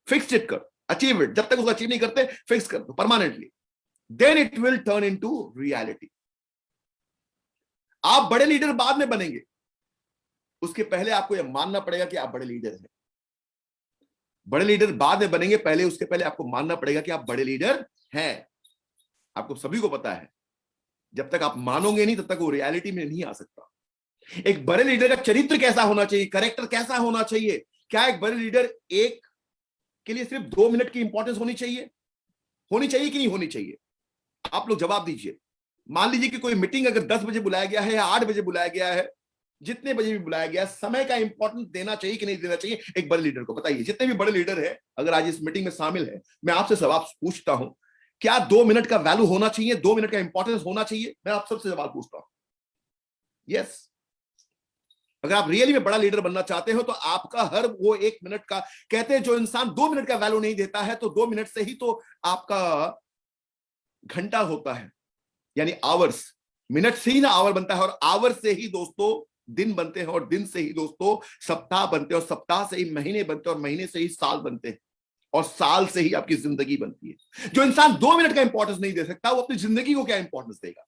फिक्स्ड इट कर, अचीव इट। जब तक उसको अचीव नहीं करते, फिक्स कर दो permanently, then it will turn into reality. आप बड़े लीडर बाद में बनेंगे, उसके पहले आपको यह मानना पड़ेगा कि आप बड़े लीडर हैं। बड़े लीडर बाद में बनेंगे, पहले उसके पहले आपको मानना पड़ेगा कि आप बड़े लीडर हैं। आपको सभी को पता है, जब तक आप मानोगे नहीं, तब तक वो रियलिटी में नहीं आ सकता। एक बड़े लीडर का चरित्र कैसा होना चाहिए, कैरेक्टर कैसा होना चाहिए? क्या एक बड़े लीडर एक के लिए सिर्फ 2 मिनट की इंपॉर्टेंस होनी चाहिए कि नहीं होनी चाहिए? आप लोग जवाब दीजिए। मान लीजिए कि कोई मीटिंग अगर 10 बजे बुलाया गया है या 8 बजे बुलाया गया है, जितने बजे भी बुलाया गया, समय का इंपॉर्टेंस देना चाहिए कि नहीं देना चाहिए एक बड़े लीडर को? बताइए। जितने भी बड़े लीडर है, अगर आज इस मीटिंग में शामिल है, मैं आपसे सवाल पूछता हूं, क्या 2 मिनट का वैल्यू होना चाहिए, 2 मिनट का इंपॉर्टेंस होना चाहिए? मैं आप सबसे सवाल पूछता हूं। यस। अगर आप रियली में बड़ा लीडर बनना चाहते हो, तो आपका हर वो 1 मिनट का, कहते हैं जो इंसान 2 मिनट का वैल्यू नहीं देता है, तो 2 मिनट से ही तो आपका घंटा होता है, यानी आवर्स। मिनट से ही ना आवर बनता है, और आवर से ही दोस्तों दिन बनते हैं, और दिन से ही दोस्तों सप्ताह बनते हैं, और सप्ताह से ही महीने बनते हैं, और महीने से ही साल बनते हैं, और साल से ही आपकी जिंदगी बनती है। जो इंसान 2 मिनट का इंपॉर्टेंस नहीं दे सकता, वो अपनी जिंदगी को क्या इंपॉर्टेंस देगा?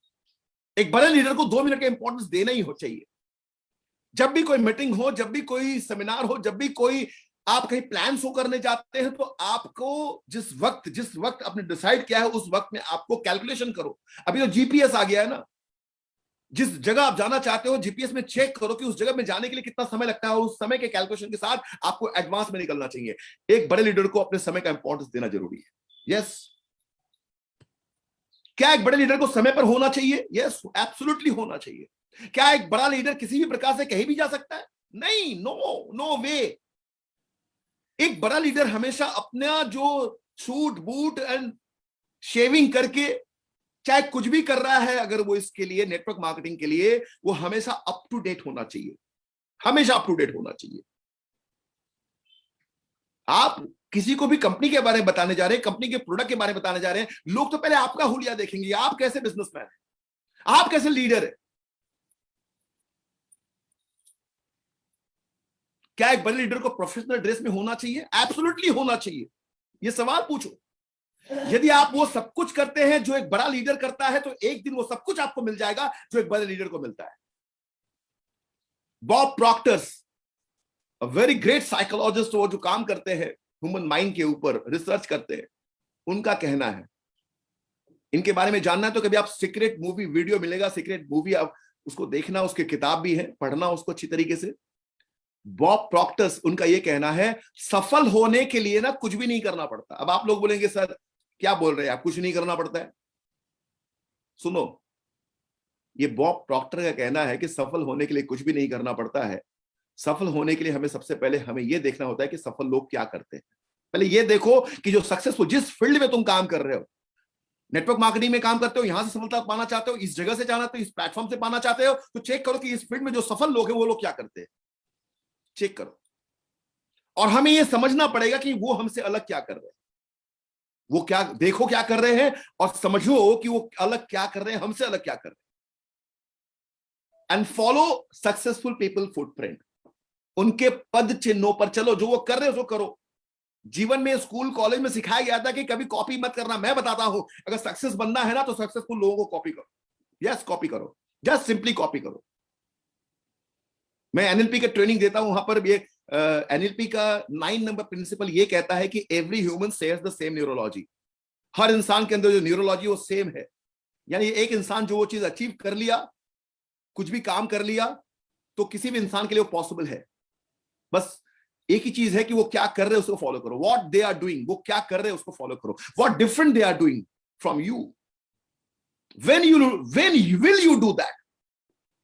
एक बड़े लीडर को 2 मिनट का इंपॉर्टेंस देना ही हो चाहिए। जब भी कोई मीटिंग हो, जब भी कोई सेमिनार हो, जब भी कोई आप कहीं प्लान शो करने जाते हैं, तो आपको जिस वक्त आपने डिसाइड किया है, उस वक्त में आपको कैलकुलेशन करो। अभी तो जीपीएस आ गया है ना, जिस जगह आप जाना चाहते हो, जीपीएस में चेक करो कि उस जगह में जाने के लिए कितना समय लगता है, और उस समय के कैलकुलेशन के साथ आपको एडवांस में निकलना चाहिए। एक बड़े लीडर को अपने समय का इंपॉर्टेंस देना जरूरी है। यस। क्या एक बड़े लीडर को समय पर होना चाहिए? यस, एब्सोल्युटली होना चाहिए। क्या एक बड़ा लीडर किसी भी प्रकार से कहीं भी जा सकता है? नहीं, नो वे। एक बड़ा लीडर हमेशा अपना जो सूट बूट एंड शेविंग करके, चाहे कुछ भी कर रहा है, अगर वो इसके लिए नेटवर्क मार्केटिंग के लिए, वो हमेशा अप टू डेट होना चाहिए, हमेशा अप टू डेट होना चाहिए। आप किसी को भी कंपनी के बारे में बताने जा रहे हैं, कंपनी के प्रोडक्ट के बारे में बताने जा रहे हैं, लोग तो पहले आपका हुलिया देखेंगे, आप कैसे बिजनेसमैन है, आप कैसे लीडर है। क्या एक बड़े लीडर को प्रोफेशनल ड्रेस में होना चाहिए? एब्सोल्युटली होना चाहिए। ये सवाल पूछो। यदि आप वो सब कुछ करते हैं जो एक बड़ा लीडर करता है, तो एक दिन वो सब कुछ आपको मिल जाएगा जो एक बड़े लीडर को मिलता है। Bob Proctors, a very great psychologist, वो जो काम करते हैं ह्यूमन माइंड के ऊपर, रिसर्च करते हैं, उनका कहना है, इनके बारे में जानना है तो कभी आप सीक्रेट मूवी वीडियो मिलेगा, सीक्रेट मूवी, आप उसको देखना, उसके किताब भी है, पढ़ना उसको अच्छी तरीके से। बॉब प्रॉक्टर्स, उनका यह कहना है, सफल होने के लिए ना कुछ भी नहीं करना पड़ता। अब आप लोग बोलेंगे सर क्या बोल रहे हैं आप, कुछ नहीं करना पड़ता है? सुनो, ये बॉब प्रॉक्टर का कहना है कि सफल होने के लिए कुछ भी नहीं करना पड़ता है। सफल होने के लिए हमें सबसे पहले हमें यह देखना होता है कि सफल लोग क्या करते हैं। पहले यह देखो कि जो सक्सेसफुल, जिस फील्ड में तुम काम कर रहे हो, नेटवर्क मार्केटिंग में काम करते हो, यहां से सफलता पाना चाहते हो, इस जगह से जाना, तो इस प्लेटफॉर्म से पाना चाहते हो, तो चेक करो कि इस फील्ड में जो सफल लोग हैं वो लोग क्या करते हैं, चेक करो। और हमें यह समझना पड़ेगा कि वो हमसे अलग क्या कर रहे हैं। वो क्या, देखो क्या कर रहे हैं और समझो कि वो अलग क्या कर रहे हैं, हमसे अलग क्या कर रहे हैं। And follow successful people footprint, उनके पद चिन्हों पर चलो, जो वो कर रहे हैं उसको करो। जीवन में, स्कूल कॉलेज में सिखाया गया था कि कभी कॉपी मत करना। मैं बताता हूं, अगर सक्सेस बनना है ना तो सक्सेसफुल लोगों को कॉपी करो। यस, कॉपी करो, जस्ट सिंपली कॉपी करो। मैं एनएलपी का ट्रेनिंग देता हूं, वहां पर ये एनएलपी का 9 नंबर प्रिंसिपल ये कहता है कि every human shares the same neurology. हर इंसान के अंदर जो न्यूरोलॉजी वो सेम है। यानी एक इंसान जो वो चीज अचीव कर लिया, कुछ भी काम कर लिया, तो किसी भी इंसान के लिए वो पॉसिबल है। बस एक ही चीज है कि वो क्या कर रहे हैं उसको फॉलो करो। व्हाट दे आर डूइंग, वो क्या कर रहे हैं उसको फॉलो करो। What different they are doing from you, when will you do that.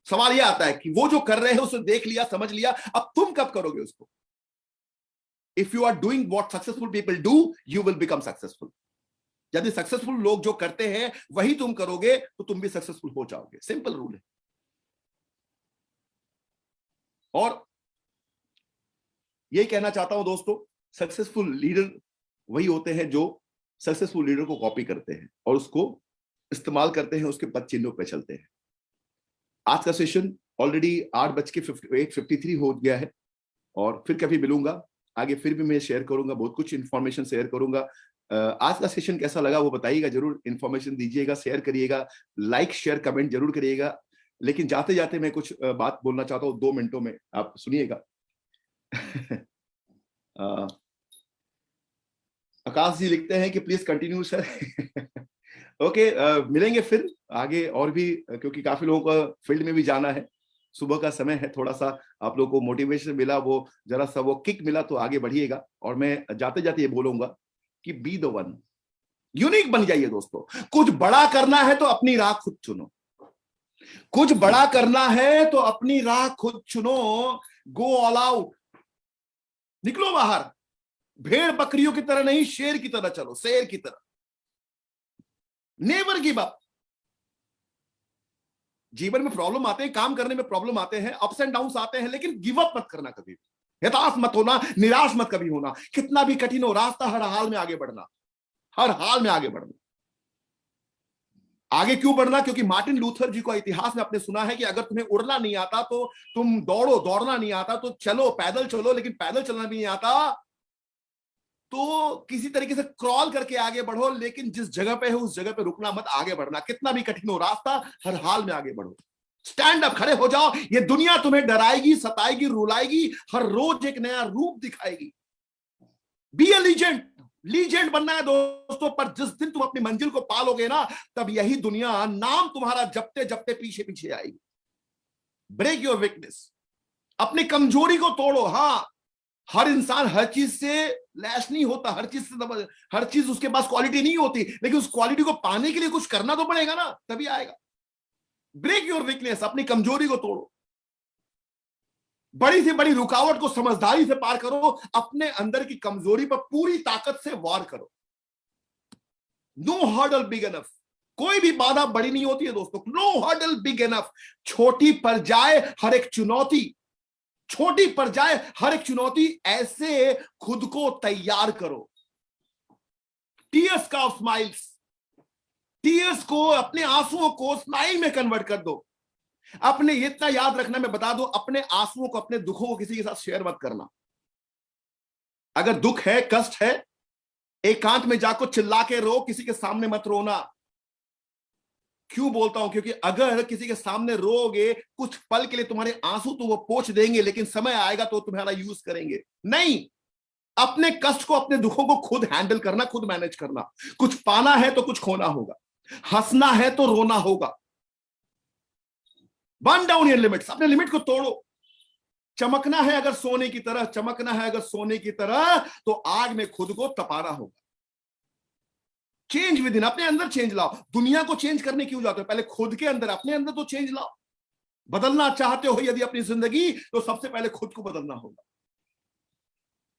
सवाल यह आता है कि वो जो कर रहे हैं उसे देख लिया, समझ लिया, अब तुम कब करोगे उसको। If you are doing what successful people do, you will become successful. यदि सक्सेसफुल लोग जो करते हैं वही तुम करोगे तो तुम भी सक्सेसफुल हो जाओगे। सिंपल रूल है। और यही कहना चाहता हूं दोस्तों, सक्सेसफुल लीडर वही होते हैं जो सक्सेसफुल लीडर को कॉपी करते हैं और उसको इस्तेमाल करते हैं, उसके पद चिन्हों पे चलते हैं। आज का सेशन ऑलरेडी 8:53 हो गया है और फिर कभी मिलूंगा आगे, फिर भी मैं शेयर करूंगा, बहुत कुछ इंफॉर्मेशन शेयर करूंगा। आज का सेशन कैसा लगा वो बताइएगा, जरूर इंफॉर्मेशन दीजिएगा, शेयर करिएगा, लाइक शेयर कमेंट जरूर करिएगा। लेकिन जाते जाते मैं कुछ बात बोलना चाहता हूँ 2 मिनटों में, आप सुनिएगा। आकाश जी लिखते हैं कि प्लीज कंटिन्यू सर। ओके, मिलेंगे फिर आगे और भी, क्योंकि काफी लोगों को फील्ड में भी जाना है। सुबह का समय है, थोड़ा सा आप लोगों को मोटिवेशन मिला, वो जरा सा वो किक मिला, तो आगे बढ़िएगा। और मैं जाते जाते ये बोलूंगा कि बी द वन, यूनिक बन जाइए दोस्तों। कुछ बड़ा करना है तो अपनी राह खुद चुनो। कुछ बड़ा करना है तो अपनी राह खुद चुनो। गो ऑल आउट, निकलो बाहर। भेड़ बकरियों की तरह नहीं, शेर की तरह चलो, शेर की तरह। Never give up. जीवन में प्रॉब्लम आते हैं, काम करने में प्रॉब्लम आते हैं, अप्स एंड डाउन्स आते हैं, लेकिन गिव अप मत करना कभी भी। हताश मत होना, निराश मत कभी होना। कितना भी कठिन हो रास्ता, हर हाल में आगे बढ़ना, हर हाल में आगे बढ़ना। आगे क्यों बढ़ना? क्योंकि मार्टिन लूथर जी को इतिहास में आपने सुना है कि अगर तुम्हें उड़ना नहीं आता तो तुम दौड़ो, दौड़ना नहीं आता तो चलो, पैदल चलो, लेकिन पैदल चलना भी नहीं आता तो किसी तरीके से क्रॉल करके आगे बढ़ो, लेकिन जिस जगह पे है उस जगह पे रुकना मत, आगे बढ़ना। कितना भी कठिन हो रास्ता, हर हाल में आगे बढ़ो। स्टैंड अप, खड़े हो जाओ। ये दुनिया तुम्हें डराएगी, सताएगी, रुलाएगी, हर रोज एक नया रूप दिखाएगी। बी ए लीजेंड। लीजेंड बनना है दोस्तों, पर जिस दिन तुम अपनी मंजिल को पालोगे ना, तब यही दुनिया नाम तुम्हारा जपते जपते पीछे पीछे आएगी। ब्रेक योर वीकनेस, अपनी कमजोरी को तोड़ो। हाँ, हर इंसान हर चीज से लैस नहीं होता, हर चीज उसके पास क्वालिटी नहीं होती, लेकिन उस क्वालिटी को पाने के लिए कुछ करना तो पड़ेगा ना, तभी आएगा। ब्रेक योर वीकनेस, अपनी कमजोरी को तोड़ो। बड़ी से बड़ी रुकावट को समझदारी से पार करो। अपने अंदर की कमजोरी पर पूरी ताकत से वार करो। No hurdle big enough. कोई भी बाधा बड़ी नहीं होती है दोस्तों। No hurdle big enough. छोटी पड़ जाए हर एक चुनौती, छोटी पड़ जाए हर एक चुनौती, ऐसे खुद को तैयार करो। टीयर्स का स्माइल्स, टीयर्स को, अपने आंसुओं को स्माइल में कन्वर्ट कर दो। अपने इतना याद रखना, मैं बता दूं, अपने आंसुओं को, अपने दुखों को किसी के साथ शेयर मत करना। अगर दुख है, कष्ट है, एकांत में जाकर चिल्ला के रो, किसी के सामने मत रोना। क्यों बोलता हूं? क्योंकि अगर किसी के सामने रोगे, कुछ पल के लिए तुम्हारे आंसू तो वो पोंछ देंगे, लेकिन समय आएगा तो तुम्हारा यूज करेंगे नहीं। अपने कष्ट को, अपने दुखों को खुद हैंडल करना, खुद मैनेज करना। कुछ पाना है तो कुछ खोना होगा, हंसना है तो रोना होगा। बर्न डाउन योर लिमिट्स, अपने लिमिट को तोड़ो। चमकना है अगर सोने की तरह, चमकना है अगर सोने की तरह, तो आग में खुद को तपाना होगा। चेंज विद इन, अपने अंदर चेंज लाओ। दुनिया को चेंज करने क्यों जाते हो? पहले खुद के अंदर, अपने अंदर तो चेंज लाओ। बदलना चाहते हो यदि अपनी जिंदगी, तो सबसे पहले खुद को बदलना होगा।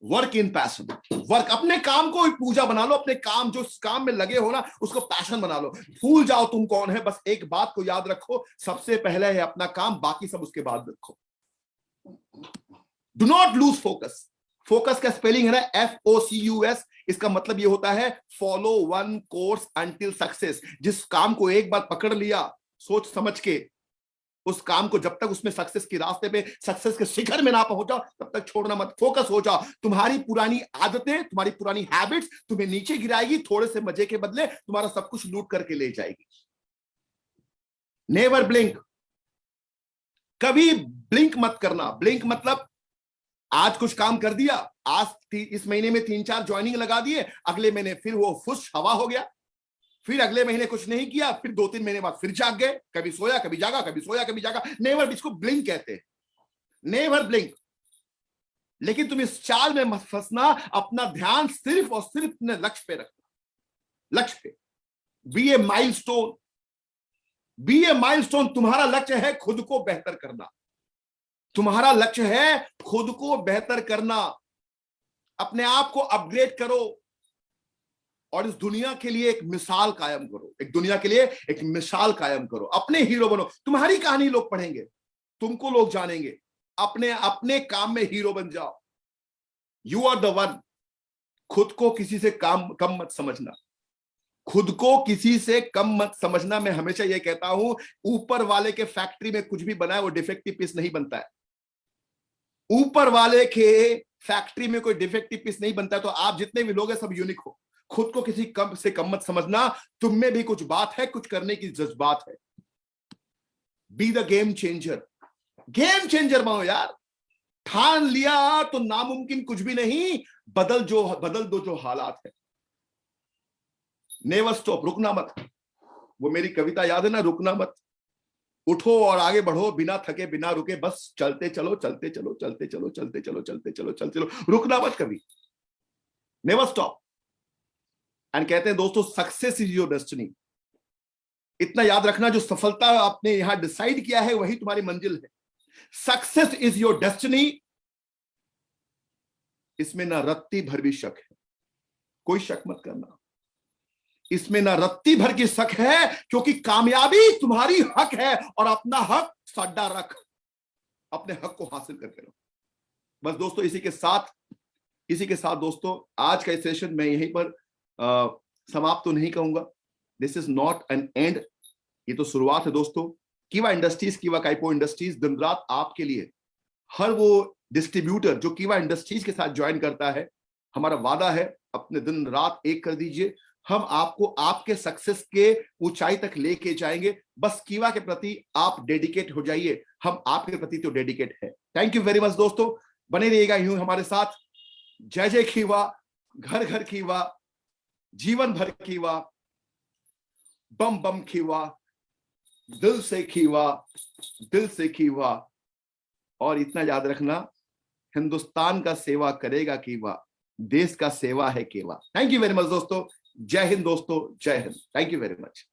वर्क इन पैशन, वर्क, अपने काम को पूजा बना लो। अपने काम, जो काम में लगे हो ना, उसको पैशन बना लो। भूल जाओ तुम कौन है, बस एक बात को याद रखो, सबसे पहले है अपना काम, बाकी सब उसके बाद रखो। Do not lose focus. Focus का स्पेलिंग है ना FOCUS। इसका मतलब ये होता है follow one course until success. जिस काम को एक बार पकड़ लिया सोच समझ के, उस काम को जब तक उसमें सक्सेस के रास्ते पे, सक्सेस के शिखर में ना पहुंचाओ, तब तक छोड़ना मत। फोकस हो जाओ। तुम्हारी पुरानी आदतें, तुम्हारी पुरानी हैबिट्स तुम्हें नीचे गिराएगी, थोड़े से मजे के बदले तुम्हारा सब कुछ लूट करके ले जाएगी। नेवर ब्लिंक, कभी ब्लिंक मत करना। ब्लिंक मतलब आज कुछ काम कर दिया, आज इस महीने में 3-4 ज्वाइनिंग लगा दिए, अगले महीने फिर वो फुश हवा हो गया, फिर अगले महीने कुछ नहीं किया, फिर 2-3 महीने बाद फिर जाग गए। कभी सोया कभी जागा, कभी सोया कभी जागा। नेवर, इसको ब्लिंक कहते हैं, नेवर ब्लिंक। लेकिन तुम इस चाल में मत फंसना। अपना ध्यान सिर्फ और सिर्फ अपने लक्ष्य पे रखना, लक्ष्य पे। बी ए माइलस्टोन, बी ए माइलस्टोन। तुम्हारा लक्ष्य है खुद को बेहतर करना, तुम्हारा लक्ष्य है खुद को बेहतर करना। अपने आप को अपग्रेड करो और इस दुनिया के लिए एक मिसाल कायम करो। एक दुनिया के लिए एक मिसाल कायम करो। अपने हीरो बनो। तुम्हारी कहानी लोग पढ़ेंगे, तुमको लोग जानेंगे। अपने अपने काम में हीरो बन जाओ। You are the one. खुद को किसी से कम मत समझना, खुद को किसी से कम मत समझना। मैं हमेशा यह कहता हूं, ऊपर वाले के फैक्ट्री में कुछ भी बनाए वो डिफेक्टिव पीस नहीं बनता है। ऊपर वाले के फैक्ट्री में कोई डिफेक्टिव पीस नहीं बनता है। तो आप जितने भी लोग हैं सब यूनिक हो। खुद को किसी कम से कम मत समझना। तुम में भी कुछ बात है, कुछ करने की जज्बात है। Be the game changer. Game changer बनो यार। ठान लिया तो नामुमकिन कुछ भी नहीं। बदल दो जो हालात है। नेवर स्टॉप, रुकना मत। वो मेरी कविता याद है ना, रुकना मत। उठो और आगे बढ़ो, बिना थके बिना रुके, बस चलते चलो चलते चलो चलते चलो चलते चलो चलते चलो चलते चलो। रुकना मत कभी। Never stop. एंड कहते हैं दोस्तों, सक्सेस इज योर डेस्टिनी। इतना याद रखना, जो सफलता आपने यहां डिसाइड किया है वही तुम्हारी मंजिल है। Success is your destiny. इसमें ना रत्ती भर भी शक है, कोई शक मत करना। इसमें ना रत्ती भर की शक है, क्योंकि कामयाबी तुम्हारी हक है। और अपना हक सड्डा रख, अपने हक को हासिल करके रहो। बस दोस्तों, इसी के साथ दोस्तों, आज का सेशन मैं यहीं पर समाप्त तो नहीं कहूंगा। This is not an and, ये तो शुरुआत है दोस्तों। कीवा इंडस्ट्रीज, कीवा काइपो इंडस्ट्रीज दिन रात आपके लिए, हर वो डिस्ट्रीब्यूटर जो कीवा इंडस्ट्रीज के साथ ज्वाइन करता है, हमारा वादा है अपने दिन रात एक कर दीजिए। हम आपको आपके सक्सेस के ऊंचाई तक लेके जाएंगे। बस कीवा के प्रति आप डेडिकेट हो जाइए, हम आपके प्रति तो डेडिकेट है। थैंक यू वेरी मच दोस्तों, बने रहिएगा यूं हमारे साथ। जय जय कीवा, घर घर कीवा, जीवन भर कीवा, बम बम कीवा, दिल से कीवा, दिल से कीवा। और इतना याद रखना, हिंदुस्तान का सेवा करेगा कीवा, देश का सेवा है कीवा। थैंक यू वेरी मच दोस्तों। जय हिंद दोस्तों, जय Hind. Thank you very much.